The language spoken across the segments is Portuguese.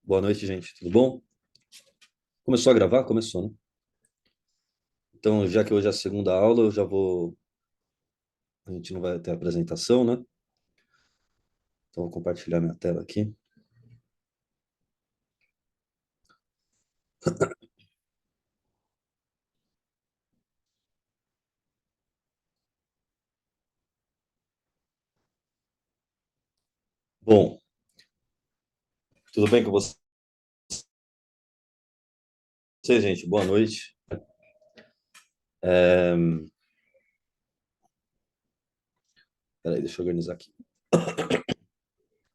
Boa noite, gente. Tudo bom? Começou a gravar? Começou, né? Então, já que hoje é a segunda aula, eu já vou. A gente não vai ter apresentação, né? Então, vou compartilhar minha tela aqui. Bom, tudo bem com você, gente? Boa noite. É... Peraí, deixa eu organizar aqui.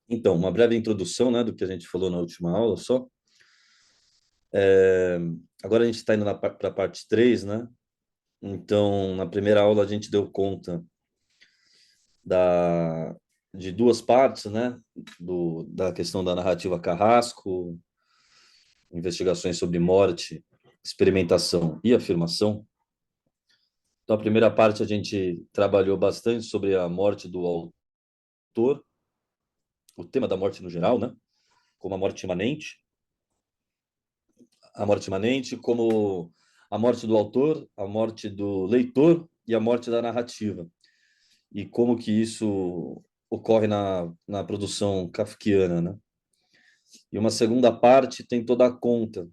Então, uma breve introdução, né, do que a gente falou na última aula só. É... Agora a gente está indo para a parte 3, né? Então, na primeira aula a gente deu conta da... de duas partes, né? Da questão da narrativa Carrasco, investigações sobre morte, experimentação e afirmação. Então, a primeira parte a gente trabalhou bastante sobre a morte do autor, o tema da morte no geral, né? Como a morte imanente como a morte do autor, a morte do leitor e a morte da narrativa. E como que isso ocorre na produção kafkiana, né? E uma segunda parte tem toda a conta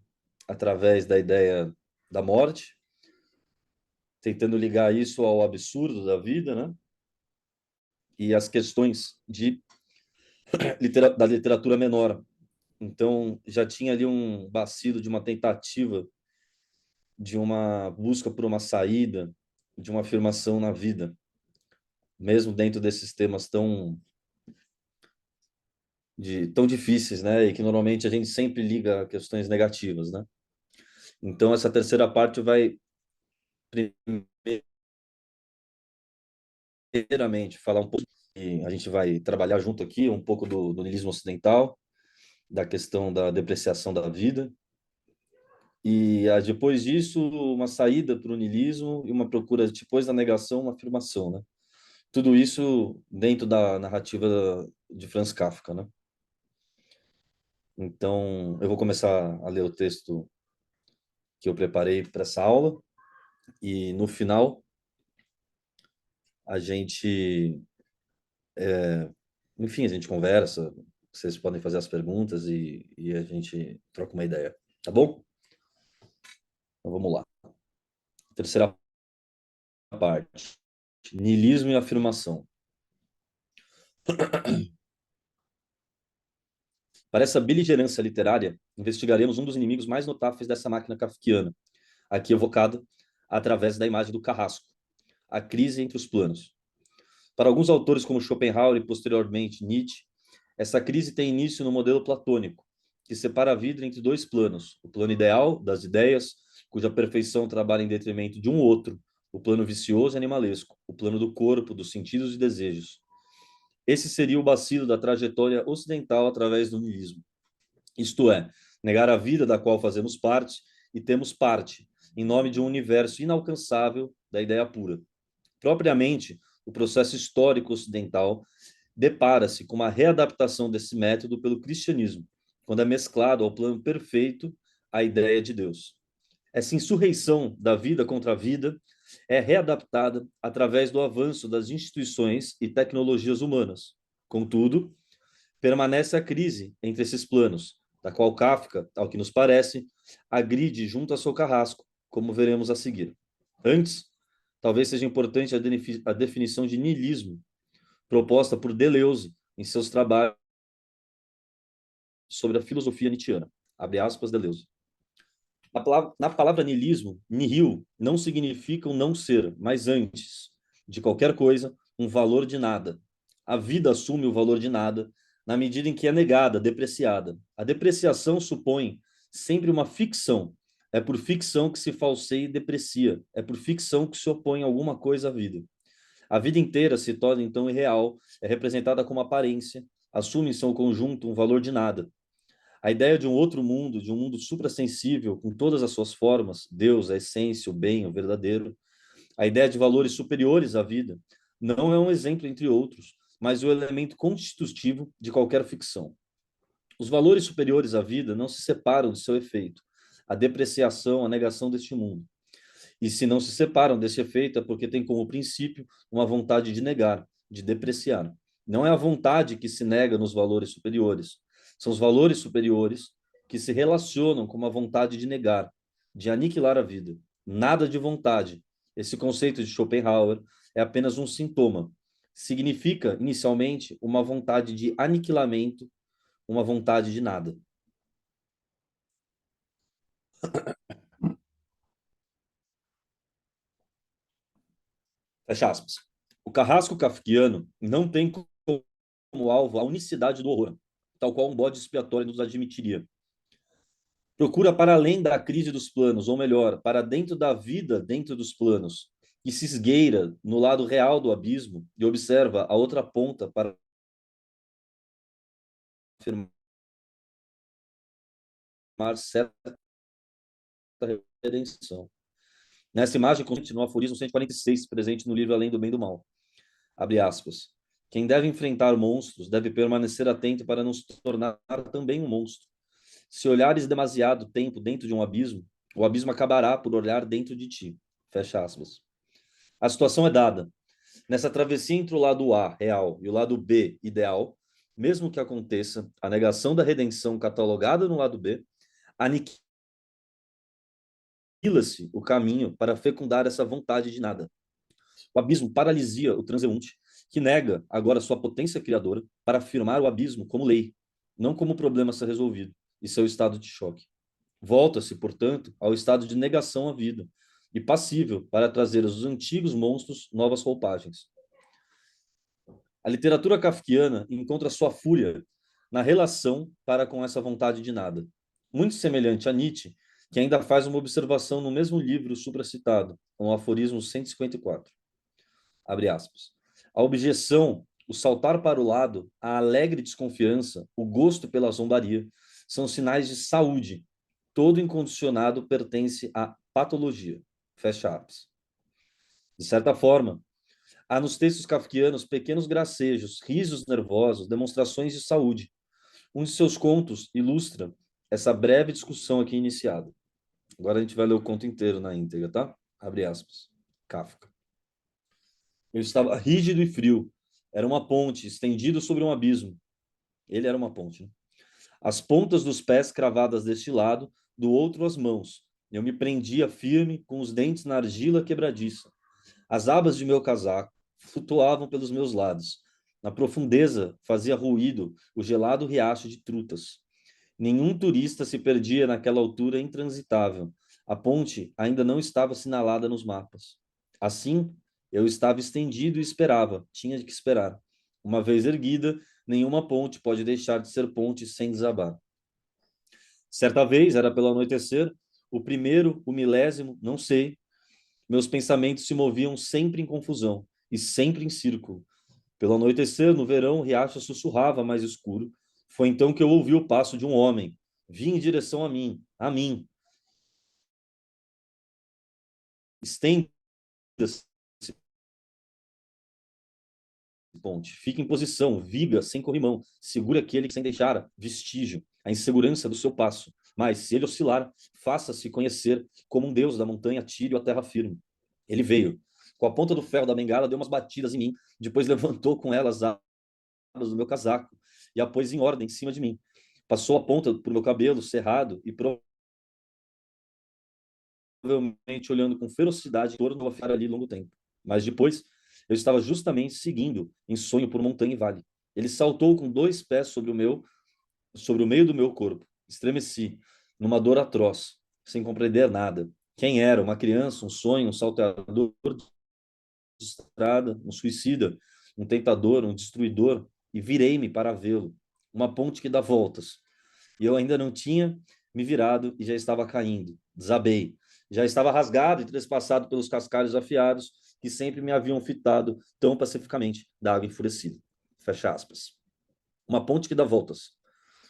através da ideia da morte, tentando ligar isso ao absurdo da vida, né? E as questões da literatura menor. Então, já tinha ali um bacilo de uma tentativa de uma busca por uma saída, de uma afirmação na vida, mesmo dentro desses temas tão difíceis, né? E que normalmente a gente sempre liga a questões negativas, né? Então, essa terceira parte vai, primeiramente, falar um pouco, e a gente vai trabalhar junto aqui um pouco do niilismo ocidental, da questão da depreciação da vida. E depois disso, uma saída para o niilismo e uma procura, depois da negação, uma afirmação, né? Tudo isso dentro da narrativa de Franz Kafka, né? Então, eu vou começar a ler o texto que eu preparei para essa aula e no final a gente, enfim, a gente conversa, vocês podem fazer as perguntas e a gente troca uma ideia, tá bom? Então vamos lá. Terceira parte. Niilismo e afirmação. Para essa beligerância literária, investigaremos um dos inimigos mais notáveis dessa máquina kafkiana, aqui evocada através da imagem do carrasco, a crise entre os planos. Para alguns autores como Schopenhauer e posteriormente Nietzsche, essa crise tem início no modelo platônico, que separa a vida entre dois planos: o plano ideal, das ideias, cuja perfeição trabalha em detrimento de um outro, o plano vicioso e animalesco, o plano do corpo, dos sentidos e desejos. Esse seria o bacilo da trajetória ocidental através do niilismo. Isto é, negar a vida da qual fazemos parte e temos parte, em nome de um universo inalcançável da ideia pura. Propriamente, o processo histórico ocidental depara-se com uma readaptação desse método pelo cristianismo, quando é mesclado ao plano perfeito a ideia de Deus. Essa insurreição da vida contra a vida é readaptada através do avanço das instituições e tecnologias humanas. Contudo, permanece a crise entre esses planos, da qual Kafka, ao que nos parece, agride junto a seu carrasco, como veremos a seguir. Antes, talvez seja importante a definição de niilismo, proposta por Deleuze em seus trabalhos sobre a filosofia nietzschiana. Abre aspas, Deleuze. Na palavra niilismo, nihil não significa um não ser, mas antes de qualquer coisa, um valor de nada. A vida assume o valor de nada na medida em que é negada, depreciada. A depreciação supõe sempre uma ficção. É por ficção que se falseia e deprecia. É por ficção que se opõe alguma coisa à vida. A vida inteira se torna então irreal, é representada como aparência, assume em seu conjunto um valor de nada. A ideia de um outro mundo, de um mundo suprassensível, com todas as suas formas, Deus, a essência, o bem, o verdadeiro, a ideia de valores superiores à vida, não é um exemplo entre outros, mas o elemento constitutivo de qualquer ficção. Os valores superiores à vida não se separam de seu efeito, a depreciação, a negação deste mundo. E se não se separam desse efeito, é porque tem como princípio uma vontade de negar, de depreciar. Não é a vontade que se nega nos valores superiores, são os valores superiores que se relacionam com uma vontade de negar, de aniquilar a vida. Nada de vontade. Esse conceito de Schopenhauer é apenas um sintoma. Significa, inicialmente, uma vontade de aniquilamento, uma vontade de nada. Fecha aspas. O carrasco kafkiano não tem como alvo a unicidade do horror, tal qual um bode expiatório nos admitiria. Procura para além da crise dos planos, ou melhor, para dentro da vida dentro dos planos, e se esgueira no lado real do abismo e observa a outra ponta para afirmar certa redenção. Nessa imagem, continua o aforismo 146, presente no livro Além do Bem e do Mal. Abre aspas. Quem deve enfrentar monstros deve permanecer atento para não se tornar também um monstro. Se olhares demasiado tempo dentro de um abismo, o abismo acabará por olhar dentro de ti. Fecha aspas. A situação é dada. Nessa travessia entre o lado A, real, e o lado B, ideal, mesmo que aconteça a negação da redenção catalogada no lado B, aniquila-se o caminho para fecundar essa vontade de nada. O abismo paralisia o transeunte, que nega agora sua potência criadora para afirmar o abismo como lei, não como problema a ser resolvido, e seu estado de choque. Volta-se, portanto, ao estado de negação à vida, e passível para trazer aos antigos monstros novas roupagens. A literatura kafkiana encontra sua fúria na relação para com essa vontade de nada. Muito semelhante a Nietzsche, que ainda faz uma observação no mesmo livro supracitado, com o aforismo 154. Abre aspas. A objeção, o saltar para o lado, a alegre desconfiança, o gosto pela zombaria, são sinais de saúde. Todo incondicionado pertence à patologia. Fecha aspas. De certa forma, há nos textos kafkianos pequenos gracejos, risos nervosos, demonstrações de saúde. Um de seus contos ilustra essa breve discussão aqui iniciada. Agora a gente vai ler o conto inteiro na íntegra, tá? Abre aspas. Kafka. Eu estava rígido e frio. Era uma ponte, estendido sobre um abismo. Ele era uma ponte, né? As pontas dos pés cravadas deste lado, do outro as mãos. Eu me prendia firme, com os dentes na argila quebradiça. As abas de meu casaco flutuavam pelos meus lados. Na profundeza fazia ruído o gelado riacho de trutas. Nenhum turista se perdia naquela altura intransitável. A ponte ainda não estava assinalada nos mapas. Assim, eu estava estendido e esperava, tinha que esperar. Uma vez erguida, nenhuma ponte pode deixar de ser ponte sem desabar. Certa vez, era pelo anoitecer, o primeiro, o milésimo, não sei. Meus pensamentos se moviam sempre em confusão e sempre em círculo. Pelo anoitecer, no verão, o riacho sussurrava mais escuro. Foi então que eu ouvi o passo de um homem. Vinha em direção a mim, a mim. Estenda-se, ponte. Fique em posição, viga, sem corrimão. Segure aquele que sem deixar vestígio, a insegurança do seu passo. Mas, se ele oscilar, faça-se conhecer como um deus da montanha tírio a terra firme. Ele veio. Com a ponta do ferro da bengala, deu umas batidas em mim. Depois levantou com elas as abas do meu casaco e a pôs em ordem em cima de mim. Passou a ponta por meu cabelo cerrado e provavelmente olhando com ferocidade em torno a ficar ali longo tempo. Mas depois, eu estava justamente seguindo em sonho por montanha e vale. Ele saltou com dois pés sobre o meio do meu corpo. Estremeci, numa dor atroz, sem compreender nada. Quem era? Uma criança, um sonho, um salteador de estrada, um suicida, um tentador, um destruidor, e virei-me para vê-lo. Uma ponte que dá voltas. E eu ainda não tinha me virado e já estava caindo. Desabei. Já estava rasgado e trespassado pelos cascalhos afiados que sempre me haviam fitado tão pacificamente da água enfurecida. Fecha aspas. Uma ponte que dá voltas.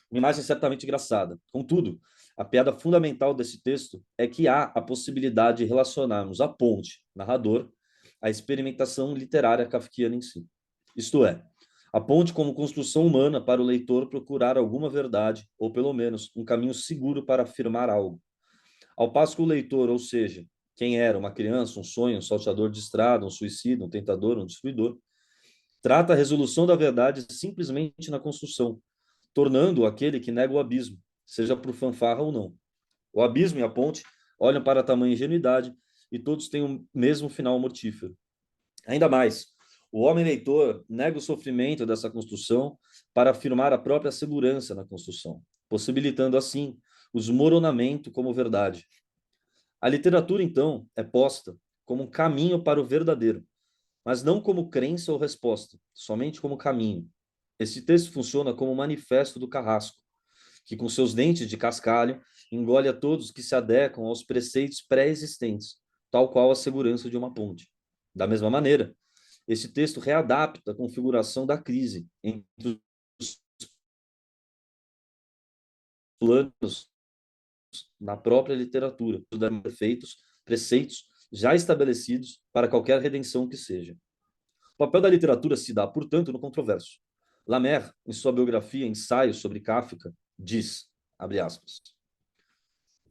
Uma imagem certamente engraçada. Contudo, a piada fundamental desse texto é que há a possibilidade de relacionarmos a ponte, narrador, à experimentação literária kafkiana em si. Isto é, A ponte como construção humana para o leitor procurar alguma verdade, ou pelo menos um caminho seguro para afirmar algo. Ao passo que o leitor, ou seja, quem era, uma criança, um sonho, um salteador de estrada, um suicida, um tentador, um destruidor, trata a resolução da verdade simplesmente na construção, tornando-o aquele que nega o abismo, seja por fanfarra ou não. O abismo e a ponte olham para a tamanha ingenuidade e todos têm o mesmo final mortífero. Ainda mais, o homem leitor nega o sofrimento dessa construção para afirmar a própria segurança na construção, possibilitando assim o desmoronamento como verdade. A literatura, então, é posta como um caminho para o verdadeiro, mas não como crença ou resposta, somente como caminho. Esse texto funciona como um manifesto do carrasco, que com seus dentes de cascalho engole a todos que se adequam aos preceitos pré-existentes, tal qual a segurança de uma ponte. Da mesma maneira, esse texto readapta a configuração da crise entre os planos na própria literatura, efeitos, preceitos já estabelecidos para qualquer redenção que seja. O papel da literatura se dá, portanto, no controverso. Lamer, em sua biografia Ensaio sobre Kafka, diz, abre aspas,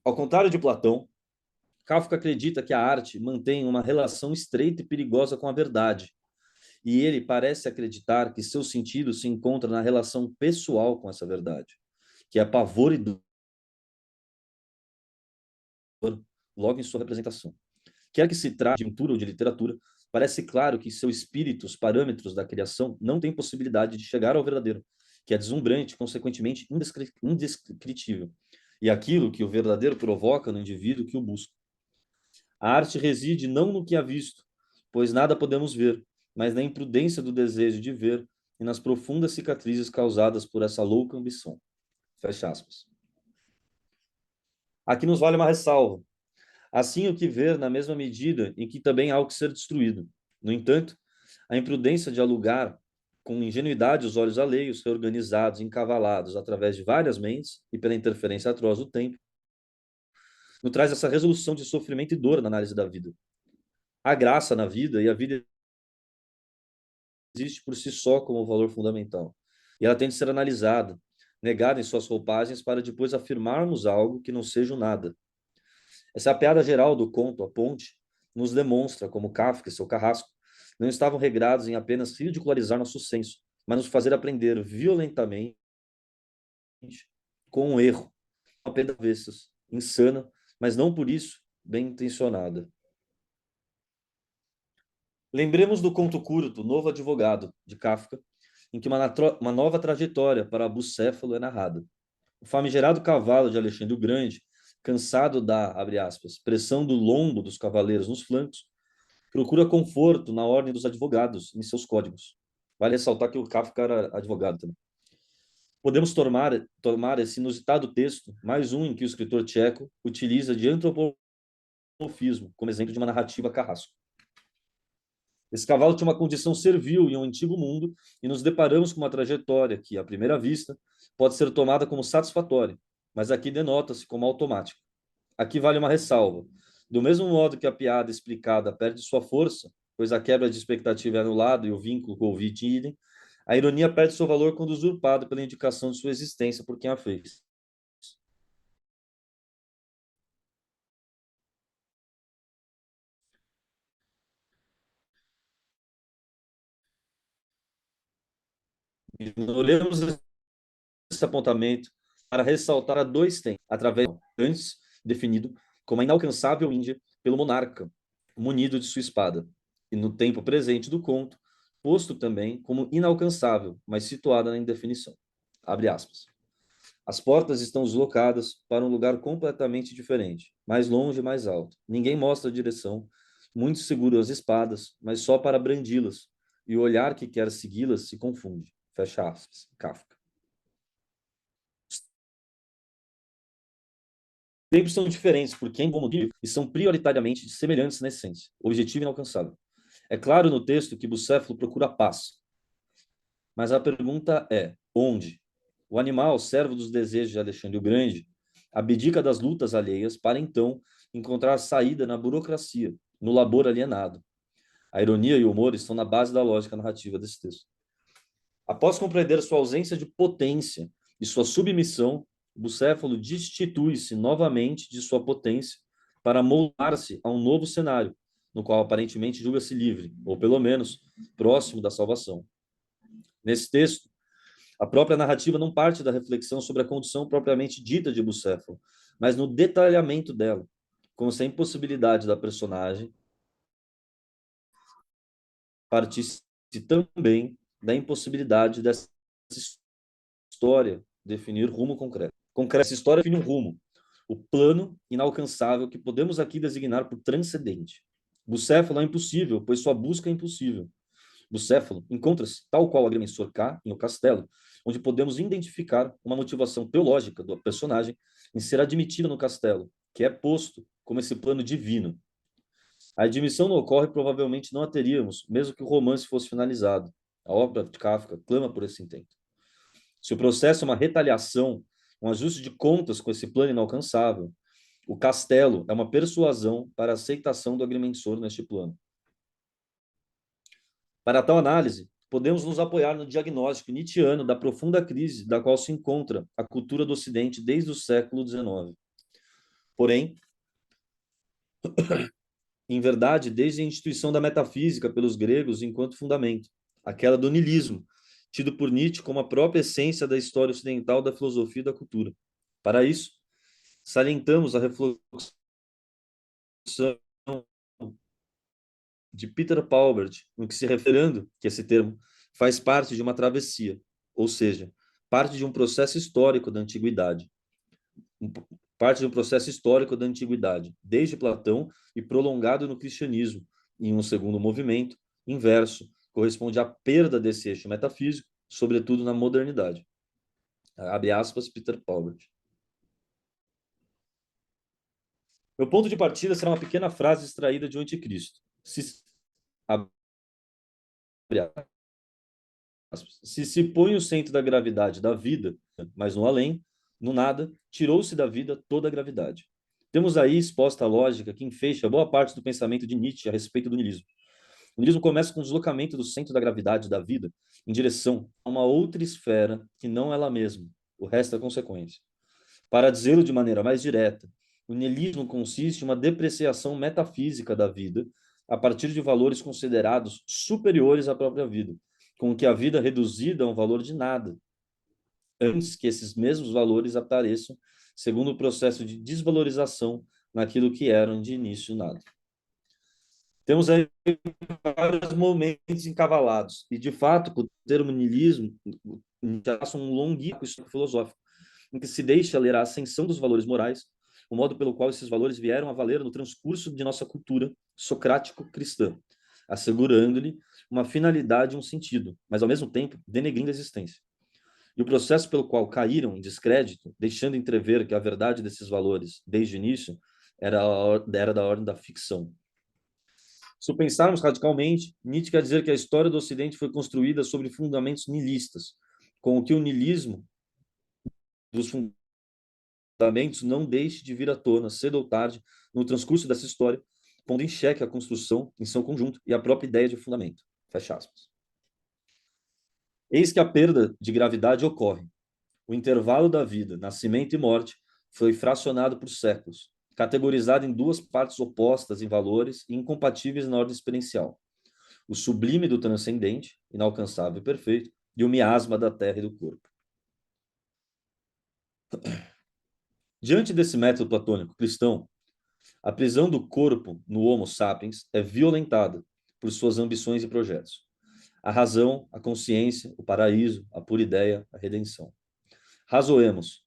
ao contrário de Platão, Kafka acredita que a arte mantém uma relação estreita e perigosa com a verdade, e ele parece acreditar que seu sentido se encontra na relação pessoal com essa verdade, que é pavor e dor logo em sua representação. Quer que se trate de pintura ou de literatura, parece claro que seu espírito, os parâmetros da criação, não têm possibilidade de chegar ao verdadeiro, que é deslumbrante, consequentemente indescritível, e aquilo que o verdadeiro provoca no indivíduo que o busca. A arte reside não no que é visto, pois nada podemos ver, mas na imprudência do desejo de ver e nas profundas cicatrizes causadas por essa louca ambição. Fecha aspas. Aqui nos vale uma ressalva. Assim, o que ver na mesma medida em que também há o que ser destruído. No entanto, a imprudência de alugar com ingenuidade os olhos alheios, reorganizados, encavalados através de várias mentes e pela interferência atroz do tempo, nos traz essa resolução de sofrimento e dor na análise da vida. Há graça na vida e a vida existe por si só como valor fundamental. E ela tem de ser analisada, negada em suas roupagens para depois afirmarmos algo que não seja o nada. Essa é a piada geral do conto A Ponte, nos demonstra como Kafka e seu carrasco não estavam regrados em apenas ridicularizar nosso senso, mas nos fazer aprender violentamente com um erro, apenas avessas, insana, mas não por isso bem intencionada. Lembremos do conto curto Novo Advogado, de Kafka, em que uma nova trajetória para Bucéfalo é narrada. O famigerado cavalo de Alexandre o Grande, cansado da, abre aspas, pressão do lombo dos cavaleiros nos flancos, procura conforto na ordem dos advogados, em seus códigos. Vale ressaltar que o Kafka era advogado também. Podemos tomar esse inusitado texto, mais um em que o escritor tcheco utiliza de antropomorfismo como exemplo de uma narrativa carrasco. Esse cavalo tinha uma condição servil em um antigo mundo e nos deparamos com uma trajetória que, à primeira vista, pode ser tomada como satisfatória, mas aqui denota-se como automática. Aqui vale uma ressalva. Do mesmo modo que a piada explicada perde sua força, pois a quebra de expectativa é anulada e o vínculo com o ouvinte idem, a ironia perde seu valor quando usurpada pela indicação de sua existência por quem a fez. Ignoremos esse apontamento para ressaltar a dois tempos, através antes definido como a inalcançável Índia pelo monarca, munido de sua espada, e no tempo presente do conto, posto também como inalcançável, mas situada na indefinição. Abre aspas. As portas estão deslocadas para um lugar completamente diferente, mais longe e mais alto. Ninguém mostra a direção, muito seguro as espadas, mas só para brandi-las, e o olhar que quer segui-las se confunde. Fecha aspas. Kafka. Tempos são diferentes por quem como motivo e são prioritariamente semelhantes na essência, objetivo inalcançável. É claro no texto que Bucéfalo procura paz, mas a pergunta é: onde? O animal, servo dos desejos de Alexandre o Grande, abdica das lutas alheias para então encontrar saída na burocracia, no labor alienado. A ironia e o humor estão na base da lógica narrativa desse texto. Após compreender sua ausência de potência e sua submissão, o bucéfalo destitui-se novamente de sua potência para moldar-se a um novo cenário, no qual aparentemente julga-se livre, ou pelo menos próximo da salvação. Nesse texto, a própria narrativa não parte da reflexão sobre a condição propriamente dita de Bucéfalo, mas no detalhamento dela, como se a impossibilidade da personagem partisse também da impossibilidade dessa história definir rumo concreto. Essa história define um rumo, o plano inalcançável que podemos aqui designar por transcendente. Bucéfalo é impossível, pois sua busca é impossível. Bucéfalo encontra-se, tal qual o agrimensor K, em O Castelo, onde podemos identificar uma motivação teológica do personagem em ser admitido no castelo, que é posto como esse plano divino. A admissão não ocorre, provavelmente não a teríamos, mesmo que o romance fosse finalizado. A obra de Kafka clama por esse intento. Se o processo é uma retaliação, um ajuste de contas com esse plano inalcançável, o castelo é uma persuasão para a aceitação do agrimensor neste plano. Para tal análise, podemos nos apoiar no diagnóstico nietzschiano da profunda crise da qual se encontra a cultura do Ocidente desde o século XIX. Porém, em verdade, desde a instituição da metafísica pelos gregos enquanto fundamento, aquela do niilismo, tido por Nietzsche como a própria essência da história ocidental da filosofia e da cultura. Para isso, salientamos a reflexão de Peter Paubert, no que se referendo que esse termo faz parte de uma travessia, ou seja, parte de um processo histórico da antiguidade, parte de um processo histórico da antiguidade, desde Platão e prolongado no cristianismo. Em um segundo movimento, inverso, corresponde à perda desse eixo metafísico, sobretudo na modernidade. Abre aspas, Peter Paubert. Meu ponto de partida será uma pequena frase extraída de O Anticristo. Se põe o centro da gravidade da vida, mas no além, no nada, tirou-se da vida toda a gravidade. Temos aí exposta a lógica que enfeixa boa parte do pensamento de Nietzsche a respeito do niilismo. O niilismo começa com o deslocamento do centro da gravidade da vida em direção a uma outra esfera que não ela mesma. O resto é consequência. Para dizê-lo de maneira mais direta, o niilismo consiste em uma depreciação metafísica da vida a partir de valores considerados superiores à própria vida, com que a vida é reduzida a um valor de nada, antes que esses mesmos valores apareçam segundo o processo de desvalorização naquilo que eram de início nada. Temos aí vários momentos encavalados, e de fato, o termo niilismo traça um longuíssimo filosófico, em que se deixa ler a ascensão dos valores morais, o modo pelo qual esses valores vieram a valer no transcurso de nossa cultura socrático-cristã, assegurando-lhe uma finalidade e um sentido, mas ao mesmo tempo denegrindo a existência. E o processo pelo qual caíram em descrédito, deixando entrever que a verdade desses valores, desde o início, era da ordem da ficção. Se o pensarmos radicalmente, Nietzsche quer dizer que a história do Ocidente foi construída sobre fundamentos niilistas, com o que o niilismo dos fundamentos não deixe de vir à tona, cedo ou tarde, no transcurso dessa história, pondo em xeque a construção em seu conjunto e a própria ideia de fundamento. Fecha aspas. Eis que a perda de gravidade ocorre. O intervalo da vida, nascimento e morte, foi fracionado por séculos, categorizado em duas partes opostas em valores e incompatíveis na ordem experiencial. O sublime do transcendente, inalcançável e perfeito, e o miasma da terra e do corpo. Diante desse método platônico cristão, a prisão do corpo no Homo sapiens é violentada por suas ambições e projetos. A razão, a consciência, o paraíso, a pura ideia, a redenção. Razoemos.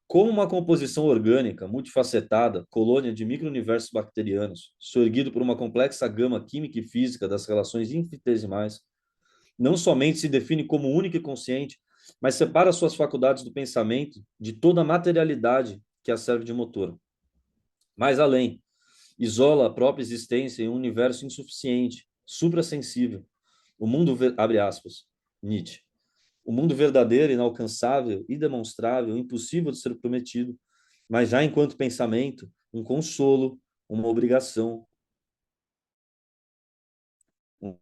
Como uma composição orgânica, multifacetada, colônia de micro-universos bacterianos, soerguido por uma complexa gama química e física das relações infinitesimais, não somente se define como única e consciente, mas separa suas faculdades do pensamento de toda a materialidade que a serve de motor. Mais além, isola a própria existência em um universo insuficiente, suprassensível. O mundo, abre aspas, Nietzsche. O mundo verdadeiro, inalcançável, idemonstrável, impossível de ser prometido, mas já enquanto pensamento, um consolo, uma obrigação, um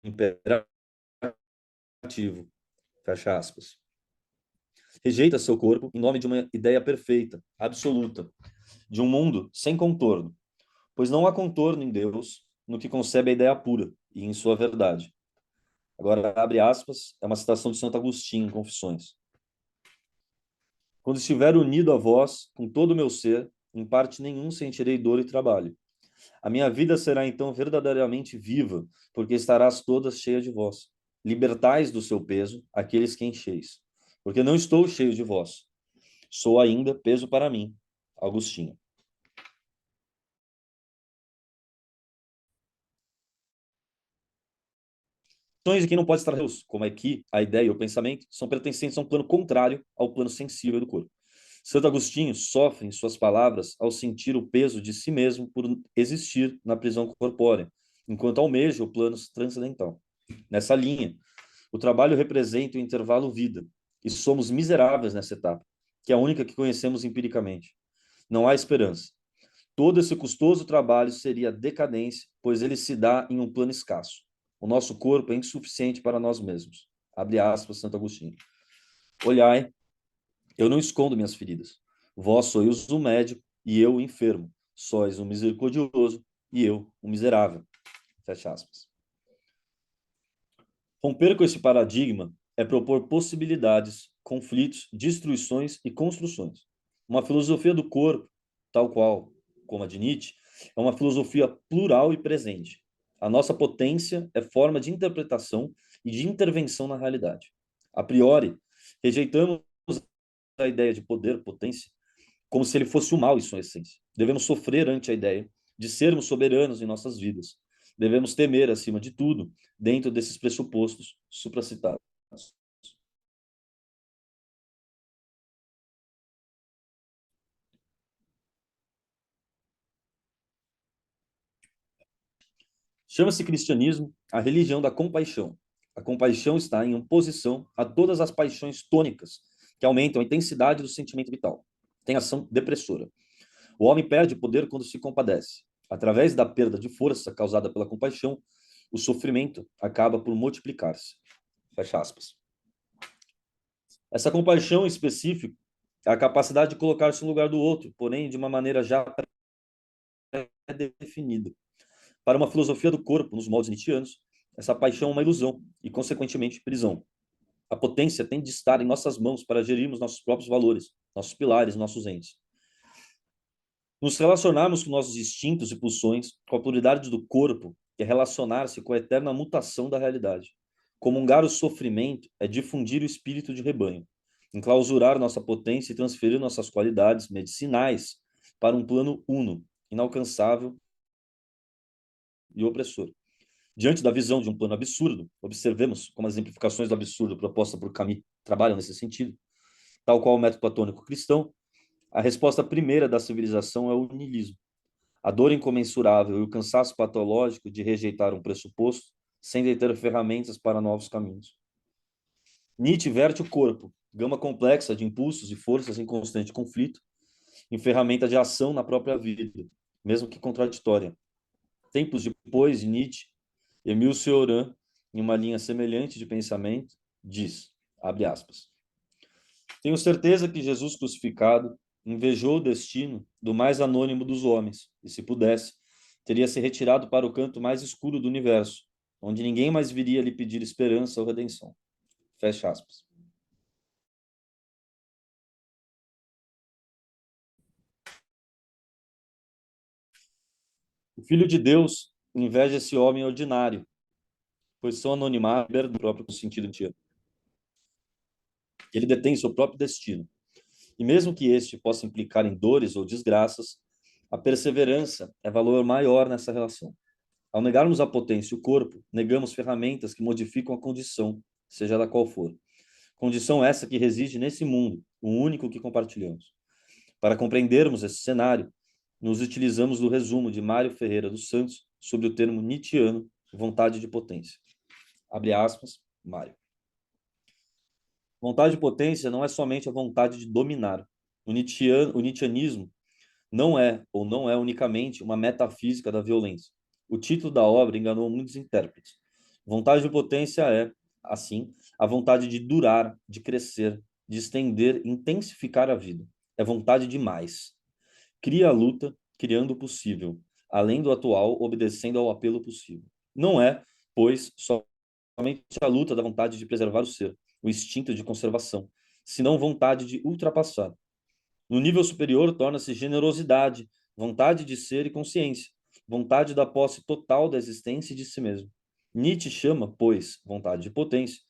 imperativo ativo. Fecha aspas. Rejeita seu corpo em nome de uma ideia perfeita, absoluta, de um mundo sem contorno, pois não há contorno em Deus no que concebe a ideia pura e em sua verdade. Agora, abre aspas, é uma citação de Santo Agostinho, em Confissões. Quando estiver unido a vós, com todo o meu ser, em parte nenhum sentirei dor e trabalho. A minha vida será então verdadeiramente viva, porque estarás toda cheia de vós. Libertais do seu peso aqueles que encheis, porque não estou cheio de vós. Sou ainda peso para mim. Agostinho. Ações de quem não pode estar Deus, como aqui a ideia e o pensamento, são pertencentes a um plano contrário ao plano sensível do corpo. Santo Agostinho sofre em suas palavras ao sentir o peso de si mesmo por existir na prisão corpórea, enquanto almeja o plano transcendental. Nessa linha, o trabalho representa o intervalo vida, e somos miseráveis nessa etapa, que é a única que conhecemos empiricamente. Não há esperança. Todo esse custoso trabalho seria decadência, pois ele se dá em um plano escasso. O nosso corpo é insuficiente para nós mesmos. Abre aspas, Santo Agostinho. Olhai, eu não escondo minhas feridas. Vós sois o médico e eu o enfermo. Sois o misericordioso e eu o miserável. Fecha aspas. Romper com esse paradigma é propor possibilidades, conflitos, destruições e construções. Uma filosofia do corpo, tal qual como a de Nietzsche, é uma filosofia plural e presente. A nossa potência é forma de interpretação e de intervenção na realidade. A priori, rejeitamos a ideia de poder, potência, como se ele fosse o mal em sua essência. Devemos sofrer ante a ideia de sermos soberanos em nossas vidas. Devemos temer, acima de tudo, dentro desses pressupostos supracitados. Chama-se cristianismo a religião da compaixão. A compaixão está em oposição a todas as paixões tônicas que aumentam a intensidade do sentimento vital. Tem ação depressora. O homem perde poder quando se compadece. Através da perda de força causada pela compaixão, o sofrimento acaba por multiplicar-se. Fecha aspas. Essa compaixão em específico é a capacidade de colocar-se no lugar do outro, porém de uma maneira já definida. Para uma filosofia do corpo, nos moldes nietzschianos, essa paixão é uma ilusão e, consequentemente, prisão. A potência tem de estar em nossas mãos para gerirmos nossos próprios valores, nossos pilares, nossos entes. Nos relacionarmos com nossos instintos e pulsões, com a pluralidade do corpo, é relacionar-se com a eterna mutação da realidade. Comungar o sofrimento é difundir o espírito de rebanho, enclausurar nossa potência e transferir nossas qualidades medicinais para um plano uno, inalcançável e opressor. Diante da visão de um plano absurdo, observemos como as exemplificações do absurdo propostas por Camus trabalham nesse sentido. Tal qual o método platônico cristão, a resposta primeira da civilização é o niilismo. A dor incomensurável e o cansaço patológico de rejeitar um pressuposto sem ter ferramentas para novos caminhos. Nietzsche verte o corpo, gama complexa de impulsos e forças em constante conflito, em ferramenta de ação na própria vida, mesmo que contraditória. Tempos depois, Nietzsche, Emile Cioran, em uma linha semelhante de pensamento, diz, abre aspas, tenho certeza que Jesus crucificado invejou o destino do mais anônimo dos homens, e se pudesse, teria se retirado para o canto mais escuro do universo, onde ninguém mais viria lhe pedir esperança ou redenção. Fecha aspas. O Filho de Deus inveja esse homem ordinário, pois seu anonimato é do próprio sentido de ele detém seu próprio destino. E mesmo que este possa implicar em dores ou desgraças, a perseverança é valor maior nessa relação. Ao negarmos a potência e o corpo, negamos ferramentas que modificam a condição, seja ela qual for. Condição essa que reside nesse mundo, o único que compartilhamos. Para compreendermos esse cenário, nos utilizamos do resumo de Mário Ferreira dos Santos sobre o termo nietzschiano, vontade de potência. Abre aspas, Mário. Vontade de potência não é somente a vontade de dominar. O nietzschianismo não é, ou não é unicamente, uma metafísica da violência. O título da obra enganou muitos intérpretes. Vontade de potência é, assim, a vontade de durar, de crescer, de estender, intensificar a vida. É vontade de mais. Cria a luta, criando o possível, além do atual, obedecendo ao apelo possível. Não é, pois, somente a luta da vontade de preservar o ser, o instinto de conservação, senão vontade de ultrapassar. No nível superior, torna-se generosidade, vontade de ser e consciência, vontade da posse total da existência e de si mesmo. Nietzsche chama, pois, vontade de potência,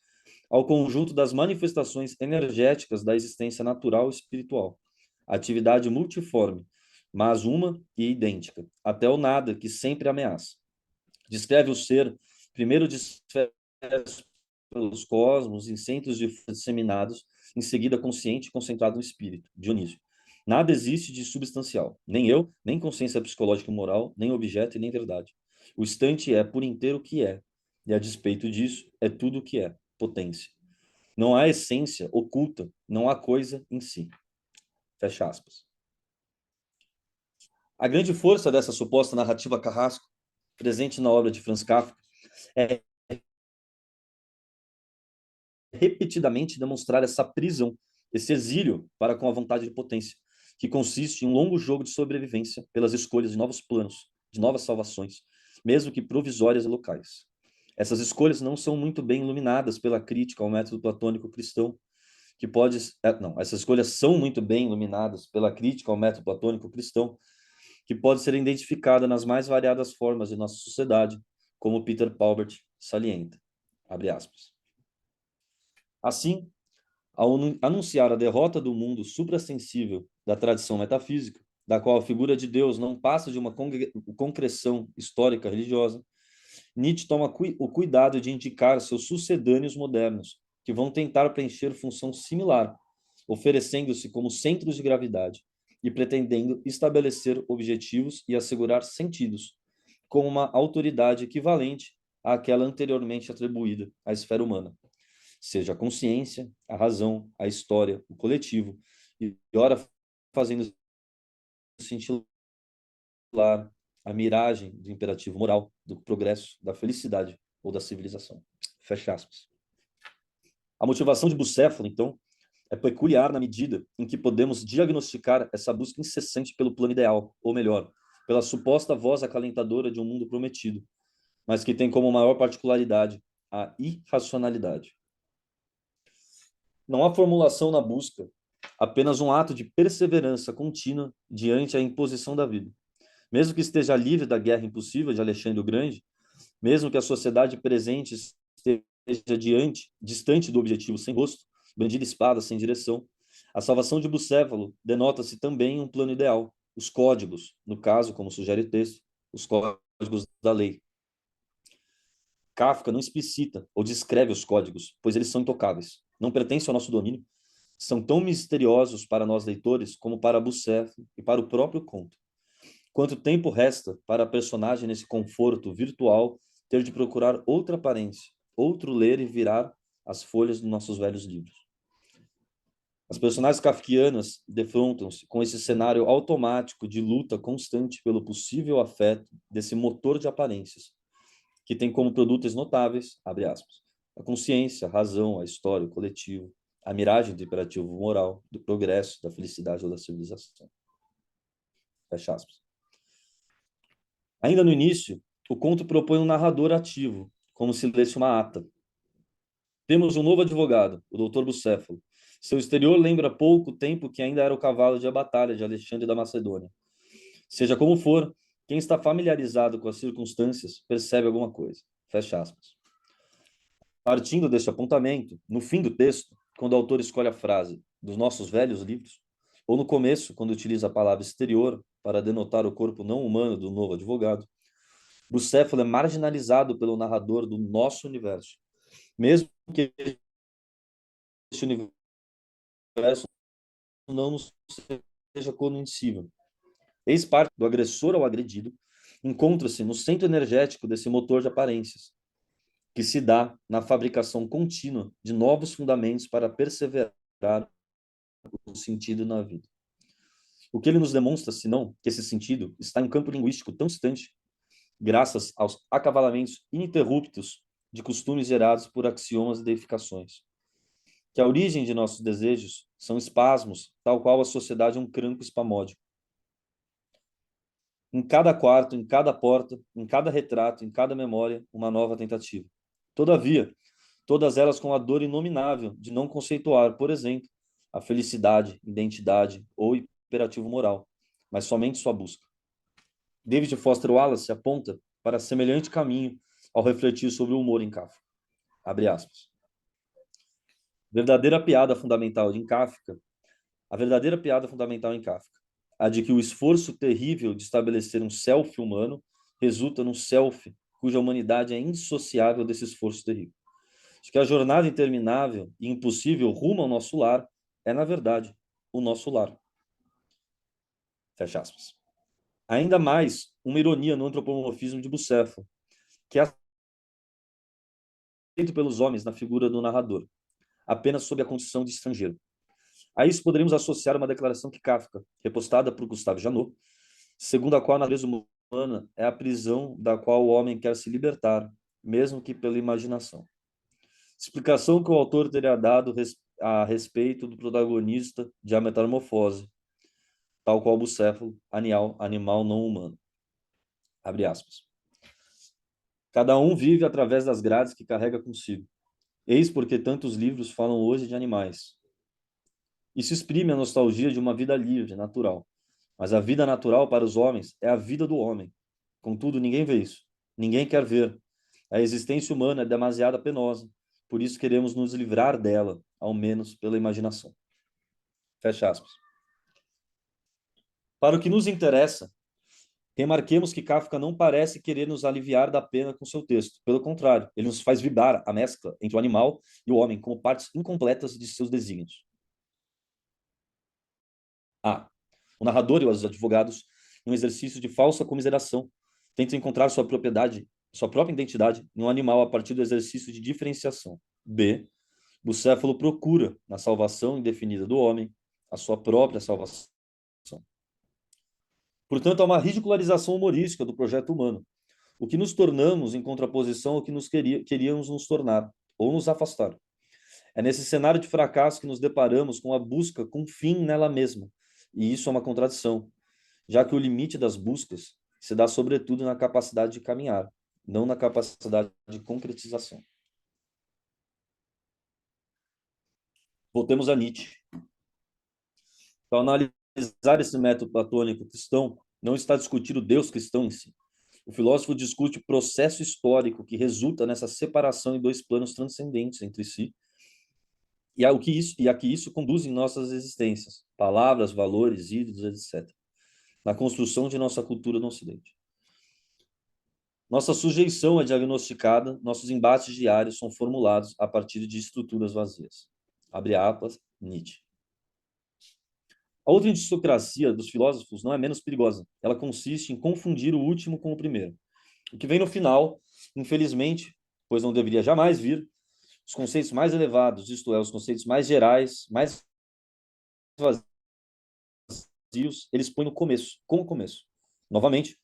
ao conjunto das manifestações energéticas da existência natural e espiritual. Atividade multiforme, mas uma e idêntica, até o nada que sempre ameaça. Descreve o ser, primeiro disperso pelos cosmos, em centros de disseminados, em seguida consciente e concentrado no espírito. Dionísio. Nada existe de substancial, nem eu, nem consciência psicológica e moral, nem objeto e nem verdade. O instante é por inteiro o que é, e a despeito disso, é tudo o que é, potência. Não há essência oculta, não há coisa em si. Fecha aspas. A grande força dessa suposta narrativa carrasco, presente na obra de Franz Kafka, é repetidamente demonstrar essa prisão, esse exílio para com a vontade de potência, que consiste em um longo jogo de sobrevivência pelas escolhas de novos planos, de novas salvações, mesmo que provisórias e locais. Essas escolhas não são muito bem iluminadas pela crítica ao método platônico cristão, que pode... Não, essas escolhas são muito bem iluminadas pela crítica ao método platônico cristão, que pode ser identificada nas mais variadas formas de nossa sociedade, como Peter Paubert salienta. Abre aspas. Assim, ao anunciar a derrota do mundo suprassensível da tradição metafísica, da qual a figura de Deus não passa de uma concreção histórica religiosa, Nietzsche toma o cuidado de indicar seus sucedâneos modernos, que vão tentar preencher função similar, oferecendo-se como centros de gravidade e pretendendo estabelecer objetivos e assegurar sentidos, com uma autoridade equivalente àquela anteriormente atribuída à esfera humana, seja a consciência, a razão, a história, o coletivo, e ora fazendo cintilar a miragem do imperativo moral, do progresso, da felicidade ou da civilização. Fecha aspas. A motivação de Bucéfalo, então, é peculiar na medida em que podemos diagnosticar essa busca incessante pelo plano ideal, ou melhor, pela suposta voz acalentadora de um mundo prometido, mas que tem como maior particularidade a irracionalidade. Não há formulação na busca, apenas um ato de perseverança contínua diante a imposição da vida. Mesmo que esteja livre da guerra impossível de Alexandre o Grande, mesmo que a sociedade presente esteja distante do objetivo sem rosto, brandindo espada sem direção, a salvação de Bucéfalo denota-se também um plano ideal, os códigos, no caso, como sugere o texto, os códigos da lei. Kafka não explicita ou descreve os códigos, pois eles são intocáveis, não pertencem ao nosso domínio, são tão misteriosos para nós leitores como para Bucéfalo e para o próprio conto. Quanto tempo resta para a personagem nesse conforto virtual ter de procurar outra aparência, outro ler e virar as folhas dos nossos velhos livros? As personagens kafkianas defrontam-se com esse cenário automático de luta constante pelo possível afeto desse motor de aparências, que tem como produtos notáveis, abre aspas, a consciência, a razão, a história, o coletivo, a miragem do imperativo moral, do progresso, da felicidade ou da civilização. Fecha aspas. Ainda no início, o conto propõe um narrador ativo, como se lesse uma ata. Temos um novo advogado, o Dr. Bucéfalo. Seu exterior lembra pouco tempo que ainda era o cavalo de batalha de Alexandre da Macedônia. Seja como for, quem está familiarizado com as circunstâncias percebe alguma coisa. Fecha aspas. Partindo deste apontamento, no fim do texto, quando o autor escolhe a frase dos nossos velhos livros, ou no começo, quando utiliza a palavra exterior para denotar o corpo não humano do novo advogado, Bucéfalo é marginalizado pelo narrador do nosso universo, mesmo que este universo não nos seja conhecível. Eis parte do agressor ao agredido, encontra-se no centro energético desse motor de aparências, que se dá na fabricação contínua de novos fundamentos para perseverar o sentido na vida. O que ele nos demonstra, senão, que esse sentido está em um campo linguístico tão distante, graças aos acavalamentos ininterruptos de costumes gerados por axiomas e deificações. Que a origem de nossos desejos são espasmos, tal qual a sociedade é um cranco espamódico. Em cada quarto, em cada porta, em cada retrato, em cada memória, uma nova tentativa. Todavia, todas elas com a dor inominável de não conceituar, por exemplo, a felicidade, identidade ou imperativo moral, mas somente sua busca. David Foster Wallace aponta para semelhante caminho ao refletir sobre o humor em Kafka. Abre aspas. Verdadeira piada fundamental em Kafka, a verdadeira piada fundamental em Kafka, a de que o esforço terrível de estabelecer um self humano resulta num self cuja humanidade é indissociável desse esforço terrível. De que a jornada interminável e impossível rumo ao nosso lar é, na verdade, o nosso lar. Fecha aspas. Ainda mais uma ironia no antropomorfismo de Bucéfalo, que é aceito pelos homens na figura do narrador, apenas sob a condição de estrangeiro. A isso poderíamos associar uma declaração que Kafka, repostada por Gustave Janot, segundo a qual a natureza humana é a prisão da qual o homem quer se libertar, mesmo que pela imaginação. Explicação que o autor teria dado a respeito do protagonista de A Metamorfose, tal qual Bucéfalo, animal não humano. Abre aspas. Cada um vive através das grades que carrega consigo. Eis porque tantos livros falam hoje de animais. Isso exprime a nostalgia de uma vida livre, natural. Mas a vida natural para os homens é a vida do homem. Contudo, ninguém vê isso. Ninguém quer ver. A existência humana é demasiado penosa. Por isso queremos nos livrar dela, ao menos pela imaginação. Fecha aspas. Para o que nos interessa, remarquemos que Kafka não parece querer nos aliviar da pena com seu texto. Pelo contrário, ele nos faz vibrar a mescla entre o animal e o homem como partes incompletas de seus desígnios. A. O narrador e os advogados, em um exercício de falsa comiseração, tentam encontrar sua própria identidade em um animal a partir do exercício de diferenciação. B. Bucéfalo procura, na salvação indefinida do homem, a sua própria salvação. Portanto, há uma ridicularização humorística do projeto humano, o que nos tornamos em contraposição ao que queríamos nos tornar, ou nos afastar. É nesse cenário de fracasso que nos deparamos com a busca com fim nela mesma, e isso é uma contradição, já que o limite das buscas se dá sobretudo na capacidade de caminhar, não na capacidade de concretização. Voltemos a Nietzsche. Ao analisar esse método platônico cristão, não está a discutir o Deus cristão em si. O filósofo discute o processo histórico que resulta nessa separação em dois planos transcendentes entre si, e a que isso conduz em nossas existências, palavras, valores, ídolos, etc., na construção de nossa cultura no Ocidente. Nossa sujeição é diagnosticada, nossos embates diários são formulados a partir de estruturas vazias. Abre aspas, Nietzsche. A outra indissocracia dos filósofos não é menos perigosa. Ela consiste em confundir o último com o primeiro. O que vem no final, infelizmente, pois não deveria jamais vir, os conceitos mais elevados, isto é, os conceitos mais gerais, mais vazios, eles põem no começo, como começo. Novamente,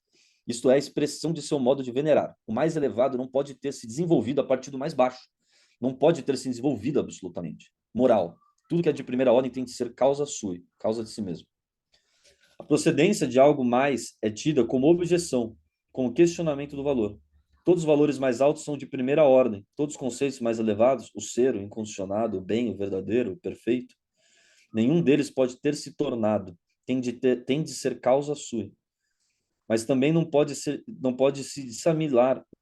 isto é a expressão de seu modo de venerar. O mais elevado não pode ter se desenvolvido a partir do mais baixo. Não pode ter se desenvolvido absolutamente. Moral. Tudo que é de primeira ordem tem de ser causa sua, causa de si mesmo. A procedência de algo mais é tida como objeção, como questionamento do valor. Todos os valores mais altos são de primeira ordem. Todos os conceitos mais elevados, o ser, o incondicionado, o bem, o verdadeiro, o perfeito, nenhum deles pode ter se tornado, tem de ser causa sua. Mas também não pode se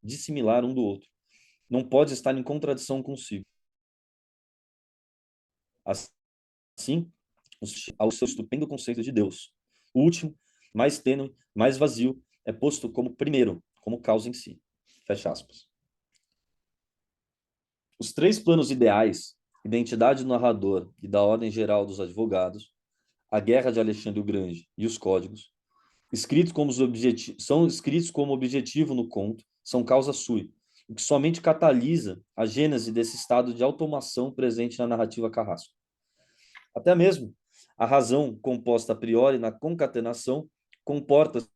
dissimilar um do outro. Não pode estar em contradição consigo. Assim, ao seu estupendo conceito de Deus. O último, mais tênue, mais vazio, é posto como primeiro, como causa em si. Fecha aspas. Os três planos ideais, identidade do narrador e da ordem geral dos advogados, a guerra de Alexandre o Grande e os códigos, são escritos como objetivo no conto, são causa sui, o que somente catalisa a gênese desse estado de automação presente na narrativa Carrasco. Até mesmo a razão composta a priori na concatenação comporta-se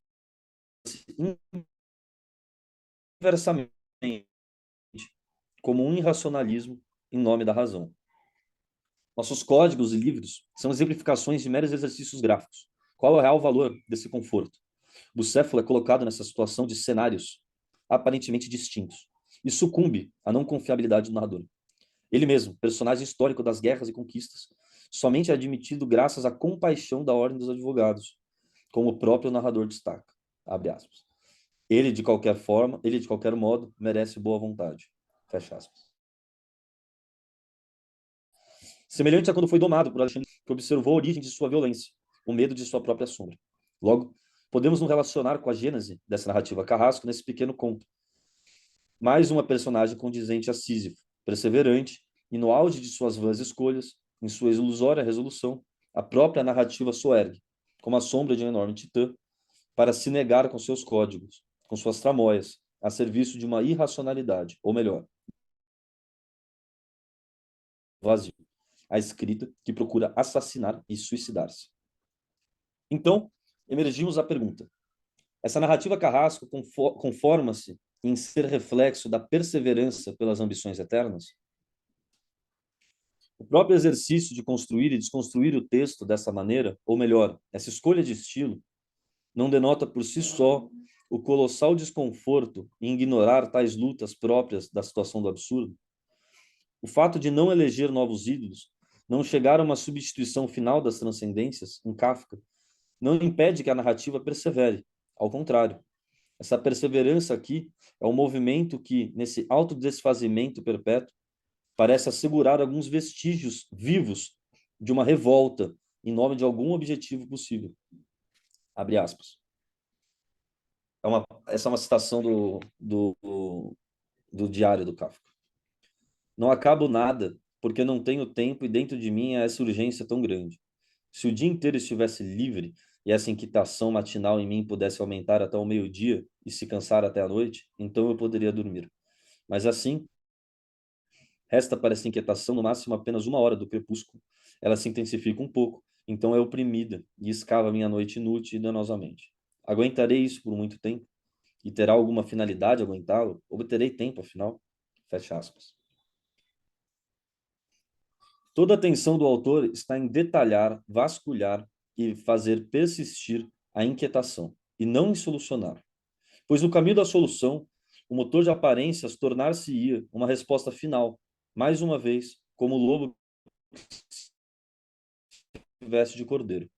inversamente como um irracionalismo em nome da razão. Nossos códigos e livros são exemplificações de meros exercícios gráficos. Qual é o real valor desse conforto? Bucéfalo é colocado nessa situação de cenários aparentemente distintos e sucumbe à não confiabilidade do narrador. Ele mesmo, personagem histórico das guerras e conquistas, somente é admitido graças à compaixão da ordem dos advogados, como o próprio narrador destaca. Abre aspas. Ele, de qualquer forma, ele, de qualquer modo, merece boa vontade. Fecha aspas. Semelhante a quando foi domado por Alexandre, que observou a origem de sua violência, o medo de sua própria sombra. Logo, podemos nos relacionar com a gênese dessa narrativa Carrasco nesse pequeno conto. Mais uma personagem condizente a Sísifo, perseverante, e no auge de suas vãs escolhas, em sua ilusória resolução, a própria narrativa soergue, como a sombra de um enorme titã, para se negar com seus códigos, com suas tramóias, a serviço de uma irracionalidade, ou melhor, vazio, a escrita que procura assassinar e suicidar-se. Então, emergimos a pergunta. Essa narrativa Carrasco conforma-se em ser reflexo da perseverança pelas ambições eternas? O próprio exercício de construir e desconstruir o texto dessa maneira, ou melhor, essa escolha de estilo, não denota por si só o colossal desconforto em ignorar tais lutas próprias da situação do absurdo? O fato de não eleger novos ídolos, não chegar a uma substituição final das transcendências, em Kafka, não impede que a narrativa persevere. Ao contrário, essa perseverança aqui é um movimento que, nesse autodesfazimento perpétuo, parece assegurar alguns vestígios vivos de uma revolta em nome de algum objetivo possível. Abre aspas. Essa é uma citação do diário do Kafka. Não acabo nada, porque não tenho tempo e dentro de mim é essa urgência tão grande. Se o dia inteiro estivesse livre e essa inquietação matinal em mim pudesse aumentar até o meio-dia e se cansar até a noite, então eu poderia dormir. Mas assim, resta para essa inquietação no máximo apenas 1 hora do crepúsculo. Ela se intensifica um pouco, então é oprimida e escava minha noite inútil e danosamente. Aguentarei isso por muito tempo? E terá alguma finalidade aguentá-lo? Obterei tempo, afinal? Fecha aspas. Toda a atenção do autor está em detalhar, vasculhar e fazer persistir a inquietação, e não em solucionar. Pois no caminho da solução, o motor de aparências tornar-se-ia uma resposta final, mais uma vez, como o lobo que veste de cordeiro.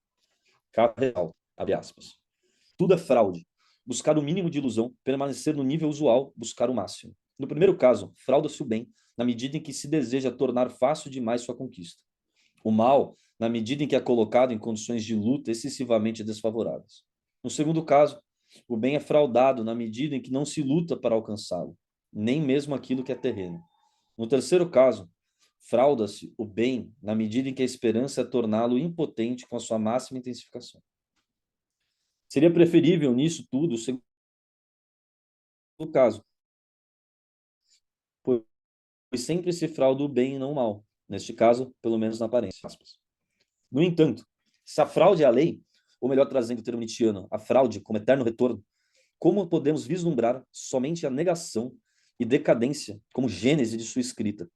Real, abre aspas. Tudo é fraude. Buscar o mínimo de ilusão, permanecer no nível usual, buscar o máximo. No primeiro caso, frauda-se o bem, na medida em que se deseja tornar fácil demais sua conquista. O mal, na medida em que é colocado em condições de luta excessivamente desfavoráveis. No segundo caso, o bem é fraudado na medida em que não se luta para alcançá-lo, nem mesmo aquilo que é terreno. No terceiro caso, frauda-se o bem na medida em que a esperança é torná-lo impotente com a sua máxima intensificação. Seria preferível nisso tudo o segundo caso, pois sempre se frauda o bem e não o mal, neste caso, pelo menos na aparência. No entanto, se a fraude é a lei, ou melhor trazendo o termo nietzschiano, a fraude como eterno retorno, como podemos vislumbrar somente a negação e decadência como gênese de sua escrita?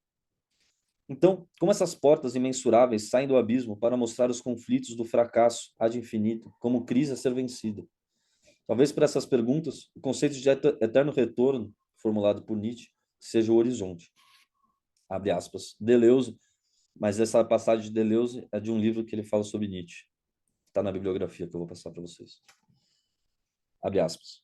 Então, como essas portas imensuráveis saem do abismo para mostrar os conflitos do fracasso ad infinito, como crise a ser vencida? Talvez para essas perguntas, o conceito de eterno retorno, formulado por Nietzsche, seja o horizonte. Abre aspas. Deleuze, mas essa passagem de Deleuze é de um livro que ele fala sobre Nietzsche. Está na bibliografia que eu vou passar para vocês. Abre aspas.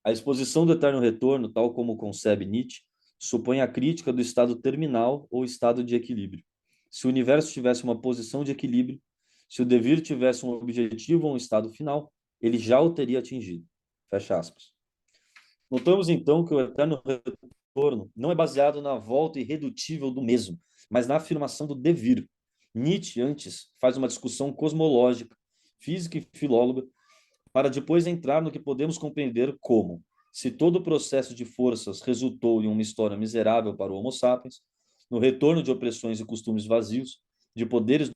A exposição do eterno retorno, tal como concebe Nietzsche, supõe a crítica do estado terminal ou estado de equilíbrio. Se o universo tivesse uma posição de equilíbrio, se o devir tivesse um objetivo ou um estado final, ele já o teria atingido. Fecha aspas. Notamos então que o eterno retorno não é baseado na volta irredutível do mesmo, mas na afirmação do devir. Nietzsche, antes, faz uma discussão cosmológica, física e filóloga, para depois entrar no que podemos compreender como, se todo o processo de forças resultou em uma história miserável para o Homo sapiens, no retorno de opressões e costumes vazios, de poderes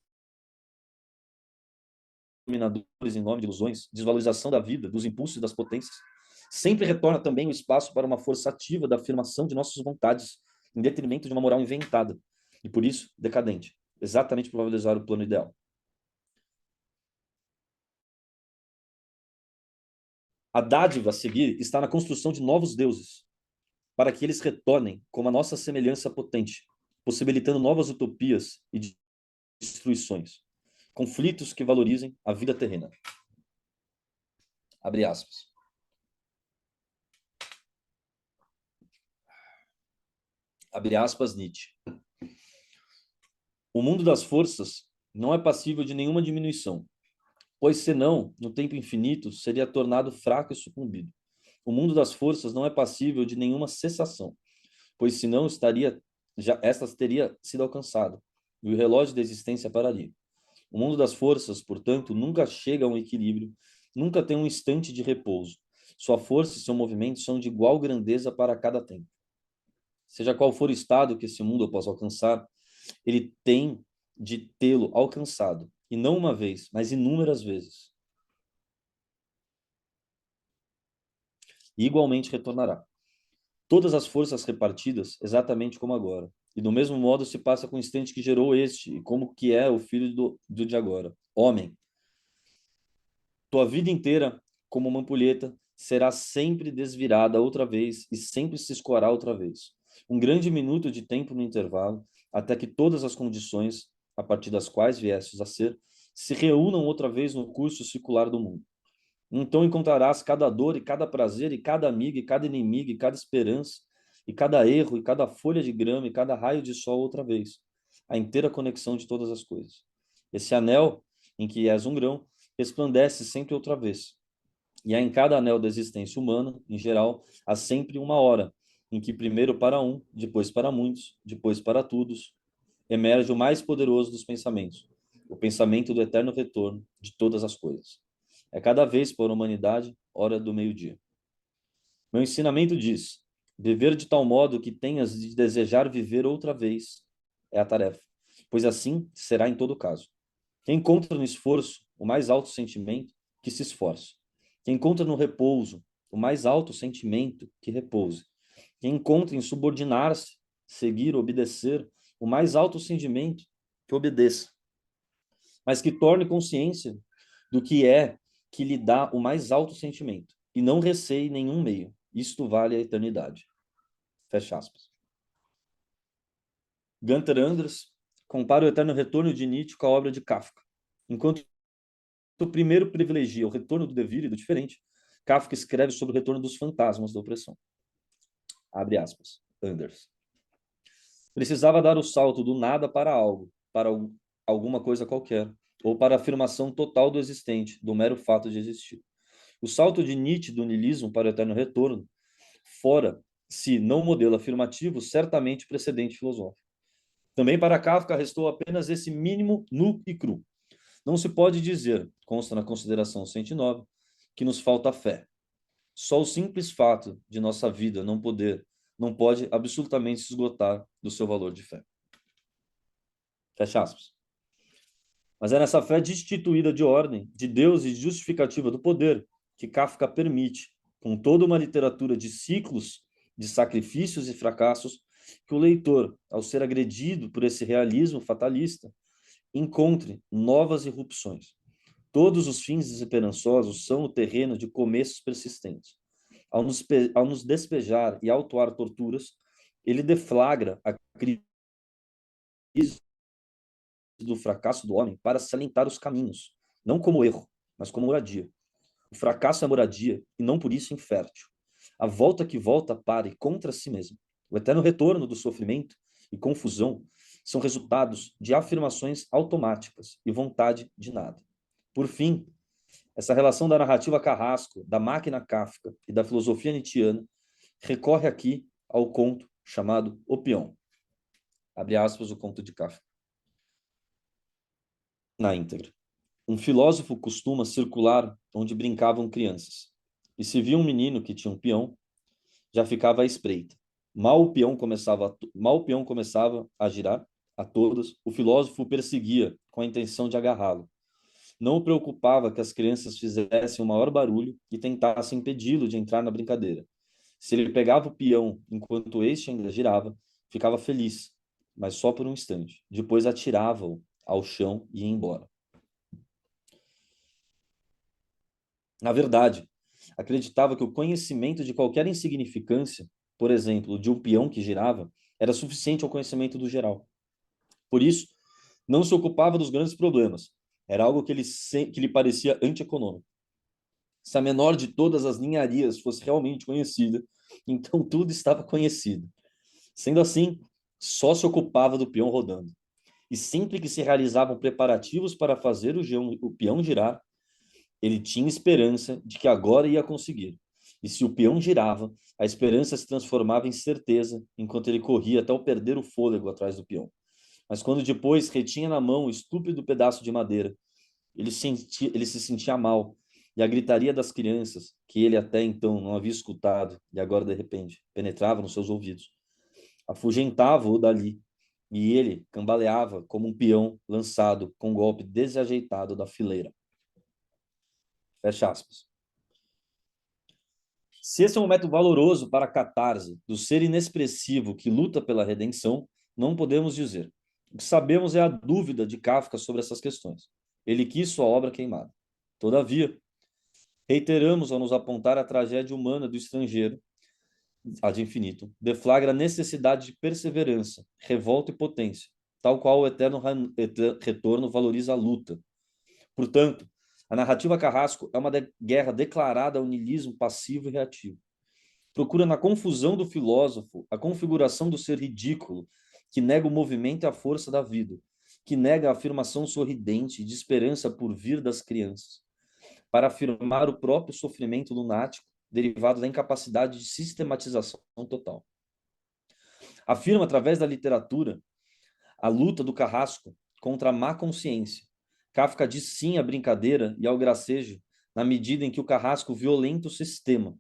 dominadores em nome de ilusões, desvalorização da vida, dos impulsos e das potências, sempre retorna também o espaço para uma força ativa da afirmação de nossas vontades em detrimento de uma moral inventada, e por isso decadente, exatamente por valorizar o plano ideal. A dádiva a seguir está na construção de novos deuses, para que eles retornem como a nossa semelhança potente, possibilitando novas utopias e destruições, conflitos que valorizem a vida terrena. Abre aspas. Abre aspas, Nietzsche. O mundo das forças não é passível de nenhuma diminuição, pois senão, no tempo infinito, seria tornado fraco e sucumbido. O mundo das forças não é passível de nenhuma cessação, pois senão estas teria sido alcançada, e o relógio da existência pararia. O mundo das forças, portanto, nunca chega a um equilíbrio, nunca tem um instante de repouso. Sua força e seu movimento são de igual grandeza para cada tempo. Seja qual for o estado que esse mundo possa alcançar, ele tem de tê-lo alcançado, e não uma vez, mas inúmeras vezes. E igualmente retornará. Todas as forças repartidas, exatamente como agora. E do mesmo modo se passa com o instante que gerou este, e como que é o filho do de agora. Homem, tua vida inteira, como uma ampulheta, será sempre desvirada outra vez e sempre se escoará outra vez. Um grande minuto de tempo no intervalo, até que todas as condições, a partir das quais viestes a ser, se reúnam outra vez no curso circular do mundo. Então encontrarás cada dor e cada prazer e cada amigo e cada inimigo e cada esperança e cada erro e cada folha de grama e cada raio de sol outra vez. A inteira conexão de todas as coisas. Esse anel em que és um grão resplandece sempre outra vez. E há em cada anel da existência humana, em geral, há sempre uma hora, em que primeiro para um, depois para muitos, depois para todos, emerge o mais poderoso dos pensamentos, o pensamento do eterno retorno de todas as coisas. É cada vez para a humanidade, hora do meio-dia. Meu ensinamento diz: viver de tal modo que tenhas de desejar viver outra vez é a tarefa, pois assim será em todo caso. Quem encontra no esforço o mais alto sentimento, que se esforce. Quem encontra no repouso o mais alto sentimento, que repouse. Quem encontra em subordinar-se, seguir, obedecer, o mais alto sentimento, que obedeça. Mas que torne consciência do que é que lhe dá o mais alto sentimento, e não receie nenhum meio. Isto vale a eternidade. Fecha aspas. Gunther Anders compara o eterno retorno de Nietzsche com a obra de Kafka. Enquanto o primeiro privilegia o retorno do devir e do diferente, Kafka escreve sobre o retorno dos fantasmas da opressão. Abre aspas. Anders. Precisava dar o salto do nada para algo, para alguma coisa qualquer, ou para a afirmação total do existente, do mero fato de existir. O salto de Nietzsche do niilismo para o eterno retorno, fora, se não modelo afirmativo, certamente precedente filosófico. Também para Kafka restou apenas esse mínimo nu e cru. Não se pode dizer, consta na consideração 109, que nos falta fé. Só o simples fato de nossa vida não pode absolutamente se esgotar do seu valor de fé. Fecha aspas. Mas é nessa fé destituída de ordem, de Deus e justificativa do poder que Kafka permite, com toda uma literatura de ciclos, de sacrifícios e fracassos, que o leitor, ao ser agredido por esse realismo fatalista, encontre novas irrupções. Todos os fins desesperançosos são o terreno de começos persistentes. Ao nos despejar e autuar torturas, ele deflagra a crise do fracasso do homem para salientar os caminhos, não como erro, mas como moradia. O fracasso é moradia e não por isso infértil. A volta que volta para e contra si mesmo. O eterno retorno do sofrimento e confusão são resultados de afirmações automáticas e vontade de nada. Por fim, essa relação da narrativa Carrasco, da máquina Kafka e da filosofia nietzschiana recorre aqui ao conto chamado O Peão. Abre aspas, o conto de Kafka. Na íntegra. Um filósofo costuma circular onde brincavam crianças. E se via um menino que tinha um peão, já ficava à espreita. Mal o peão começava a girar a todas, o filósofo o perseguia com a intenção de agarrá-lo. Não o preocupava que as crianças fizessem o maior barulho e tentassem impedi-lo de entrar na brincadeira. Se ele pegava o peão enquanto este ainda girava, ficava feliz, mas só por um instante. Depois atirava-o ao chão e ia embora. Na verdade, acreditava que o conhecimento de qualquer insignificância, por exemplo, de um peão que girava, era suficiente ao conhecimento do geral. Por isso, não se ocupava dos grandes problemas. Era algo que lhe parecia antieconômico. Se a menor de todas as ninharias fosse realmente conhecida, então tudo estava conhecido. Sendo assim, só se ocupava do peão rodando. E sempre que se realizavam preparativos para fazer o peão girar, ele tinha esperança de que agora ia conseguir. E se o peão girava, a esperança se transformava em certeza, enquanto ele corria até o perder o fôlego atrás do peão. Mas quando depois retinha na mão o estúpido pedaço de madeira, ele se sentia mal, e a gritaria das crianças, que ele até então não havia escutado, e agora de repente penetrava nos seus ouvidos, afugentava-o dali, e ele cambaleava como um peão lançado com um golpe desajeitado da fileira. Fecha aspas. Se esse é um método valoroso para a catarse do ser inexpressivo que luta pela redenção, não podemos dizer. O que sabemos é a dúvida de Kafka sobre essas questões. Ele quis sua obra queimada. Todavia, reiteramos ao nos apontar a tragédia humana do estrangeiro, ad infinitum, deflagra a necessidade de perseverança, revolta e potência, tal qual o eterno retorno valoriza a luta. Portanto, a narrativa Carrasco é uma guerra declarada ao niilismo passivo e reativo. Procura na confusão do filósofo a configuração do ser ridículo, que nega o movimento e a força da vida, que nega a afirmação sorridente de esperança por vir das crianças, para afirmar o próprio sofrimento lunático derivado da incapacidade de sistematização total. Afirma, através da literatura, a luta do carrasco contra a má consciência. Kafka diz sim à brincadeira e ao gracejo, na medida em que o carrasco violenta o sistema.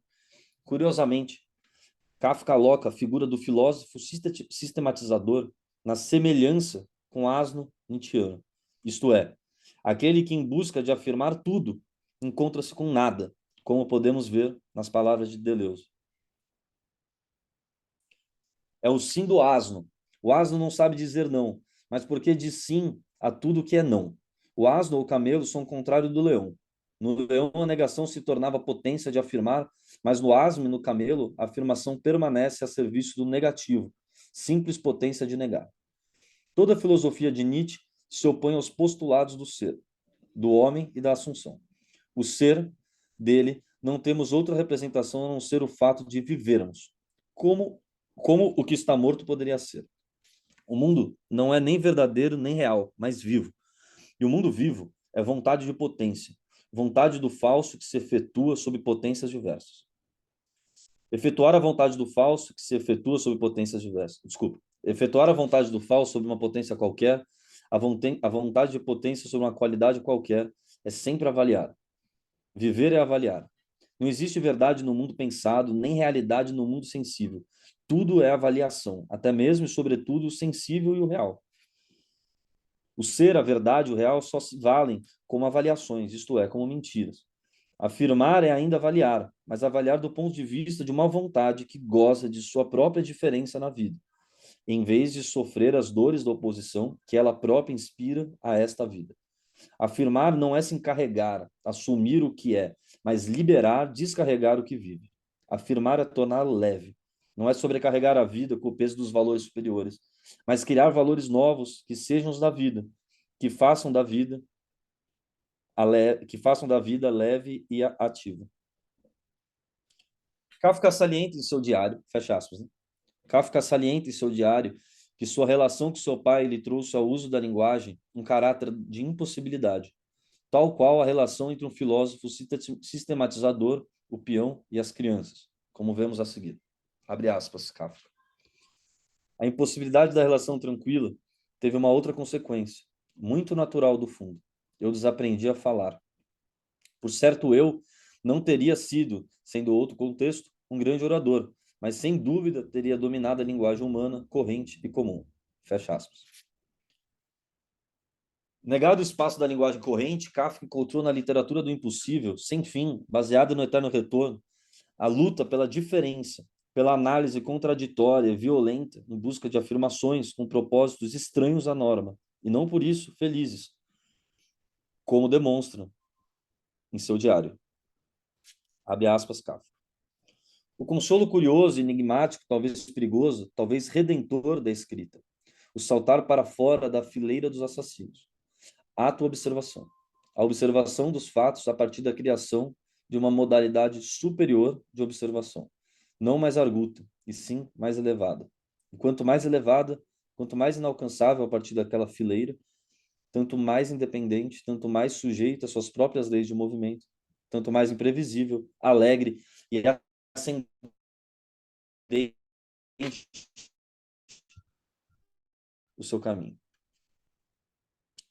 Curiosamente, Kafka aloca a figura do filósofo sistematizador na semelhança com asno nietzscheano. Isto é, aquele que, em busca de afirmar tudo, encontra-se com nada, como podemos ver nas palavras de Deleuze. É o sim do asno. O asno não sabe dizer não, mas porque diz sim a tudo que é não. O asno ou o camelo são o contrário do leão. No leão, a negação se tornava potência de afirmar, mas no asno e no camelo, a afirmação permanece a serviço do negativo, simples potência de negar. Toda a filosofia de Nietzsche se opõe aos postulados do ser, do homem e da assunção. O ser dele não temos outra representação a não ser o fato de vivermos, como o que está morto poderia ser. O mundo não é nem verdadeiro nem real, mas vivo. E o mundo vivo é vontade de potência, vontade do falso que se efetua sob potências diversas. Efetuar a vontade do falso que se efetua sob potências diversas. Desculpa. Efetuar a vontade do falso sobre uma potência qualquer, a vontade de potência sobre uma qualidade qualquer, é sempre avaliar. Viver é avaliar. Não existe verdade no mundo pensado, nem realidade no mundo sensível. Tudo é avaliação, até mesmo e sobretudo o sensível e o real. O ser, a verdade e o real só se valem como avaliações, isto é, como mentiras. Afirmar é ainda avaliar, mas avaliar do ponto de vista de uma vontade que goza de sua própria diferença na vida, em vez de sofrer as dores da oposição que ela própria inspira a esta vida. Afirmar não é se encarregar, assumir o que é, mas liberar, descarregar o que vive. Afirmar é tornar leve. Não é sobrecarregar a vida com o peso dos valores superiores, mas criar valores novos que sejam os da vida, que façam da vida leve e ativa. Kafka salienta em seu diário, fecha aspas, né? Kafka salienta em seu diário que sua relação com seu pai lhe trouxe ao uso da linguagem um caráter de impossibilidade, tal qual a relação entre um filósofo sistematizador, o peão e as crianças, como vemos a seguir. Abre aspas, Kafka. A impossibilidade da relação tranquila teve uma outra consequência, muito natural do fundo. Eu desaprendi a falar. Por certo, eu não teria sido, sendo outro contexto, um grande orador, mas sem dúvida teria dominado a linguagem humana, corrente e comum. Fecha aspas. Negado o espaço da linguagem corrente, Kafka encontrou na literatura do impossível, sem fim, baseada no eterno retorno, a luta pela diferença, pela análise contraditória e violenta em busca de afirmações com propósitos estranhos à norma, e não por isso felizes, como demonstram em seu diário. Abre aspas, Kafka. O consolo curioso, enigmático, talvez perigoso, talvez redentor da escrita. O saltar para fora da fileira dos assassinos. Ato observação. A observação dos fatos a partir da criação de uma modalidade superior de observação. Não mais arguta, e sim mais elevada. E quanto mais elevada, quanto mais inalcançável a partir daquela fileira, tanto mais independente, tanto mais sujeita às suas próprias leis de movimento, tanto mais imprevisível, alegre e ascendente o seu caminho.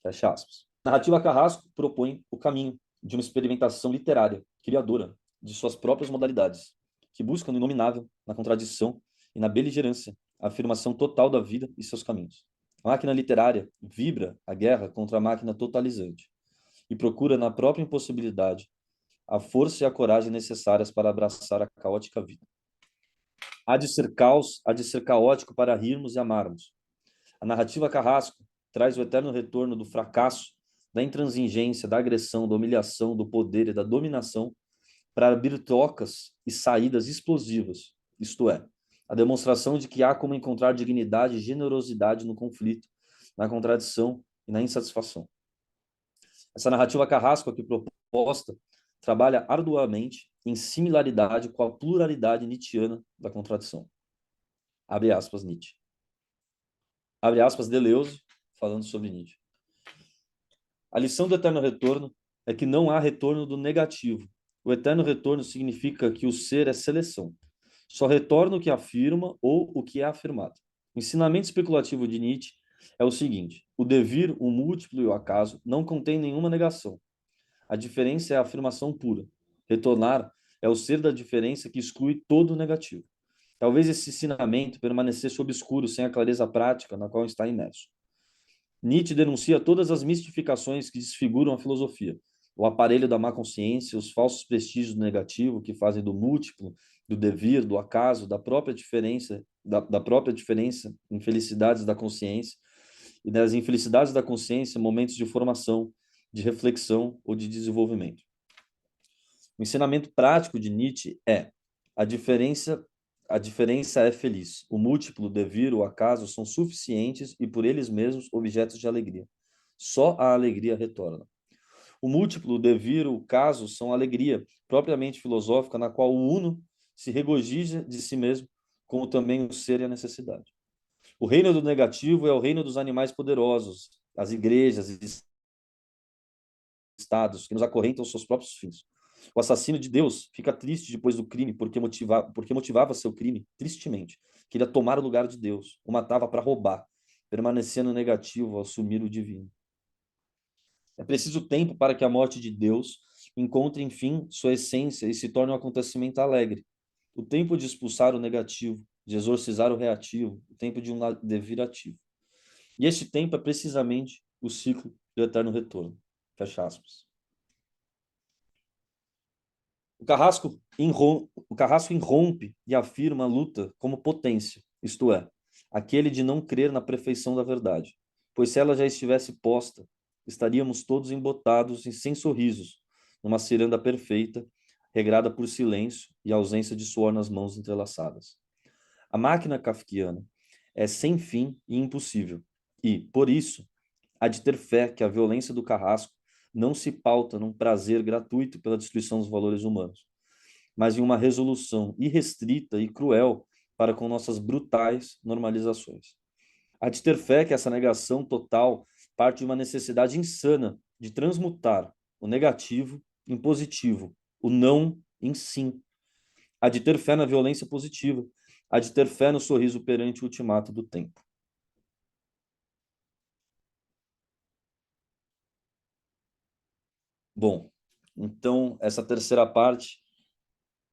Fecha aspas. A narrativa Carrasco propõe o caminho de uma experimentação literária, criadora de suas próprias modalidades, que busca no inominável, na contradição e na beligerância a afirmação total da vida e seus caminhos. A máquina literária vibra a guerra contra a máquina totalizante e procura na própria impossibilidade a força e a coragem necessárias para abraçar a caótica vida. Há de ser caos, há de ser caótico para rirmos e amarmos. A narrativa Carrasco traz o eterno retorno do fracasso, da intransigência, da agressão, da humilhação, do poder e da dominação para abrir trocas e saídas explosivas, isto é, a demonstração de que há como encontrar dignidade e generosidade no conflito, na contradição e na insatisfação. Essa narrativa Carrasco aqui proposta trabalha arduamente em similaridade com a pluralidade nietzschiana da contradição. Abre aspas, Nietzsche. Abre aspas, Deleuze, falando sobre Nietzsche. A lição do eterno retorno é que não há retorno do negativo. O eterno retorno significa que o ser é seleção. Só retorna o que afirma ou o que é afirmado. O ensinamento especulativo de Nietzsche é o seguinte: o devir, o múltiplo e o acaso não contém nenhuma negação. A diferença é a afirmação pura. Retornar é o ser da diferença que exclui todo o negativo. Talvez esse ensinamento permanecesse obscuro sem a clareza prática na qual está imerso. Nietzsche denuncia todas as mistificações que desfiguram a filosofia, o aparelho da má consciência, os falsos prestígios do negativo que fazem do múltiplo, do devir, do acaso, da própria diferença, infelicidades da consciência e das infelicidades da consciência, momentos de formação, de reflexão ou de desenvolvimento. O ensinamento prático de Nietzsche é a diferença é feliz. O múltiplo, o devir, o acaso são suficientes e por eles mesmos objetos de alegria. Só a alegria retorna. O múltiplo, o devir, o caso são alegria propriamente filosófica na qual o uno se regozija de si mesmo, como também o ser e a necessidade. O reino do negativo é o reino dos animais poderosos, as igrejas e estados que nos acorrentam aos seus próprios fins. O assassino de Deus fica triste depois do crime porque motivava seu crime tristemente. Queria tomar o lugar de Deus, o matava para roubar, permanecendo negativo ao assumir o divino. É preciso tempo para que a morte de Deus encontre, enfim, sua essência e se torne um acontecimento alegre. O tempo de expulsar o negativo, de exorcizar o reativo, o tempo de um devir ativo. E este tempo é precisamente o ciclo do eterno retorno. Fecha aspas. O Carrasco irrompe e afirma a luta como potência, isto é, aquele de não crer na perfeição da verdade, pois se ela já estivesse posta, estaríamos todos embotados e sem sorrisos, numa ciranda perfeita, regrada por silêncio e ausência de suor nas mãos entrelaçadas. A máquina kafkiana é sem fim e impossível, e, por isso, há de ter fé que a violência do Carrasco não se pauta num prazer gratuito pela destruição dos valores humanos, mas em uma resolução irrestrita e cruel para com nossas brutais normalizações. Há de ter fé que essa negação total parte de uma necessidade insana de transmutar o negativo em positivo, o não em sim. Há de ter fé na violência positiva, há de ter fé no sorriso perante o ultimato do tempo. Bom, então essa terceira parte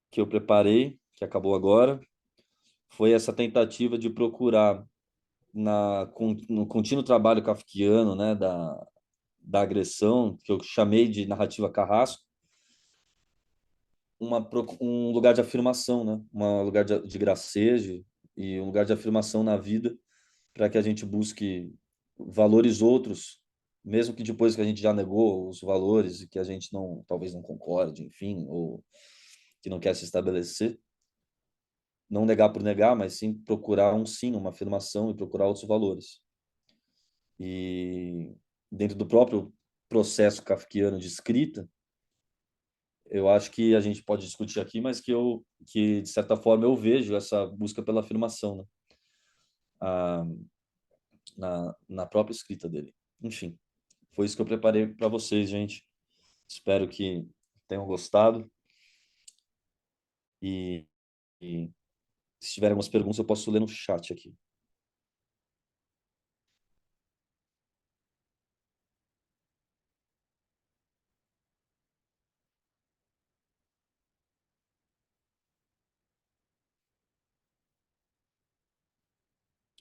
que eu preparei, que acabou agora, foi essa tentativa de procurar no contínuo trabalho kafkiano, né, da agressão, que eu chamei de narrativa Carrasco, um lugar de afirmação, né? Um lugar de gracejo e um lugar de afirmação na vida para que a gente busque valores outros, mesmo que depois que a gente já negou os valores e que a gente não, talvez não concorde, enfim, ou que não quer se estabelecer, não negar por negar, mas sim procurar um sim, uma afirmação e procurar outros valores. E dentro do próprio processo kafkiano de escrita, eu acho que a gente pode discutir aqui, mas que de certa forma eu vejo essa busca pela afirmação, né? A, na própria escrita dele. Enfim, foi isso que eu preparei para vocês, gente. Espero que tenham gostado e, e se tiverem algumas perguntas eu posso ler no chat aqui.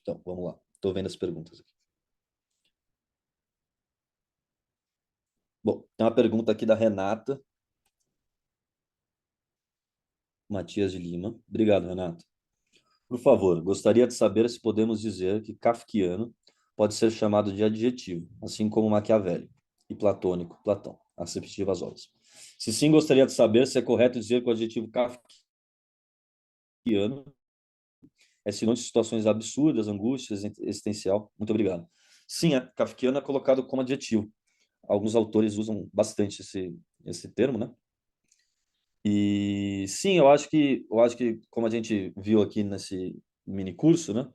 Então, vamos lá. Estou vendo as perguntas aqui. Bom, tem uma pergunta aqui da Renata Matias de Lima. Obrigado, Renata. Por favor, gostaria de saber se podemos dizer que kafkiano pode ser chamado de adjetivo, assim como maquiavélico e platônico, Platão, as respectivas obras. Se sim, gostaria de saber se é correto dizer que o adjetivo kafkiano é sinônimo de situações absurdas, angústias, existencial. Muito obrigado. Sim, kafkiano é colocado como adjetivo. Alguns autores usam bastante esse termo, né? E sim, eu acho que como a gente viu aqui nesse mini curso, né,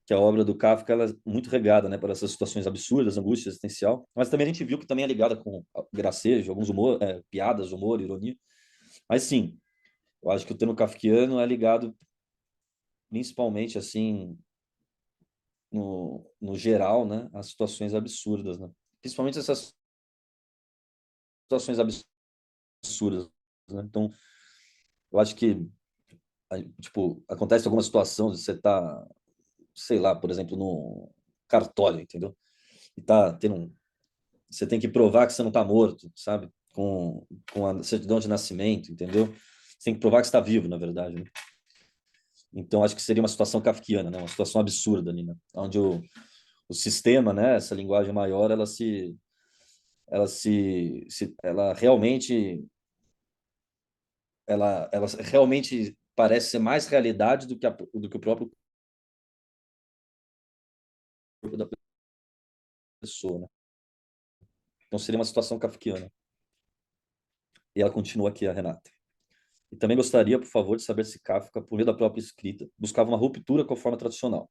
que a obra do Kafka ela é muito regada, né, por essas situações absurdas, angústia existencial, mas também a gente viu que também é ligada com gracejo, alguns humor, piadas, humor, ironia. Mas sim, eu acho que o termo kafkiano é ligado principalmente assim no geral, né, às situações absurdas, né? Principalmente essas situações absurdas, né? Então, eu acho que tipo, acontece alguma situação, você tá, sei lá, por exemplo, no cartório, entendeu? E tá tendo você tem que provar que você não tá morto, sabe? Com a certidão de nascimento, entendeu? Você tem que provar que está vivo, na verdade, né? Então, acho que seria uma situação kafkiana, né? Uma situação absurda ali, né? Onde o sistema, né? Essa linguagem maior, ela realmente, ela realmente parece ser mais realidade do que o próprio corpo da pessoa, né? Então, seria uma situação kafkiana. E ela continua aqui, a Renata. E também gostaria, por favor, de saber se Kafka, por meio da própria escrita, buscava uma ruptura com a forma tradicional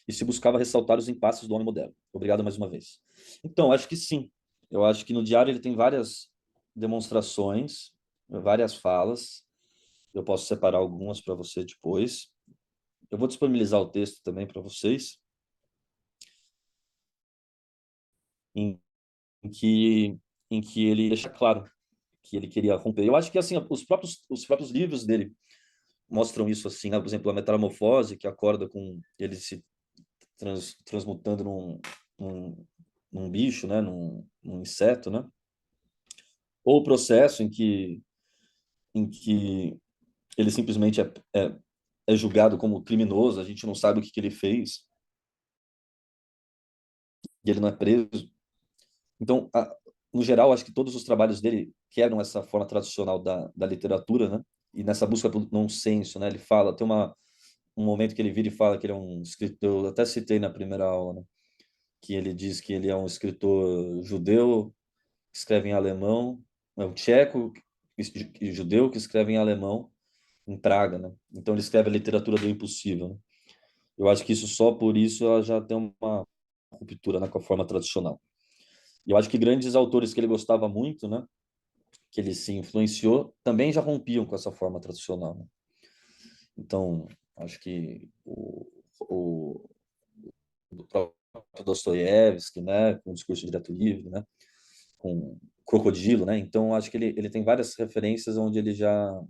e se buscava ressaltar os impasses do homem moderno. Obrigado mais uma vez. Então, acho que sim. Eu acho que no diário ele tem várias demonstrações, várias falas. Eu posso separar algumas para você depois. Eu vou disponibilizar o texto também para vocês, em, em que em que ele deixa claro que ele queria romper. Eu acho que assim os próprios livros dele mostram isso assim, né? Por exemplo, a Metamorfose, que acorda com ele se transmutando num, num bicho, né? Num inseto, né? Ou o processo em que ele simplesmente é julgado como criminoso, a gente não sabe o que ele fez e ele não é preso. Então, no geral, acho que todos os trabalhos dele quebram essa forma tradicional da literatura, né? E nessa busca pelo nonsenso, né? Ele fala, tem um momento que ele vira e fala que ele é um escritor, eu até citei na primeira aula, né? Que ele diz que ele é um escritor judeu que escreve em alemão, é um tcheco judeu que escreve em alemão em Praga, né? Então ele escreve a literatura do impossível, né? Eu acho que isso só por isso ela já tem uma ruptura, né, com a forma tradicional. E eu acho que grandes autores que ele gostava muito, né, que ele se influenciou, também já rompiam com essa forma tradicional, né? Então, acho que o próprio Dostoiévski, né, com o Discurso Direto e Livre, né, com Crocodilo, né? Então acho que ele tem várias referências onde ele já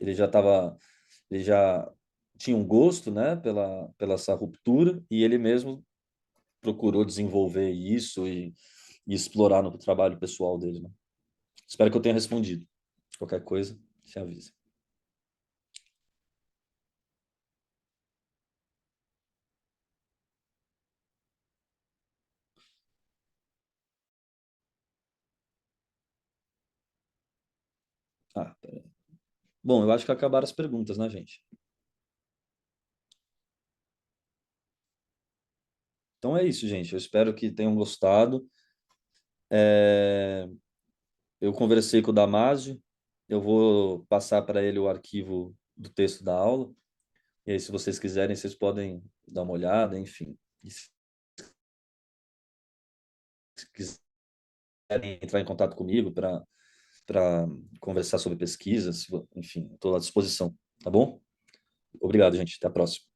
estava ele já tinha um gosto, né, pela essa ruptura e ele mesmo procurou desenvolver isso e explorar no trabalho pessoal dele, né? Espero que eu tenha respondido. Qualquer coisa, se avisa. Ah, pera. Bom, eu acho que acabaram as perguntas, né, gente? Então é isso, gente. Eu espero que tenham gostado. É, Eu conversei com o Damásio, eu vou passar para ele o arquivo do texto da aula, e aí, se vocês quiserem, vocês podem dar uma olhada, enfim. E se quiserem entrar em contato comigo para conversar sobre pesquisas, enfim, estou à disposição, tá bom? Obrigado, gente. Até a próxima.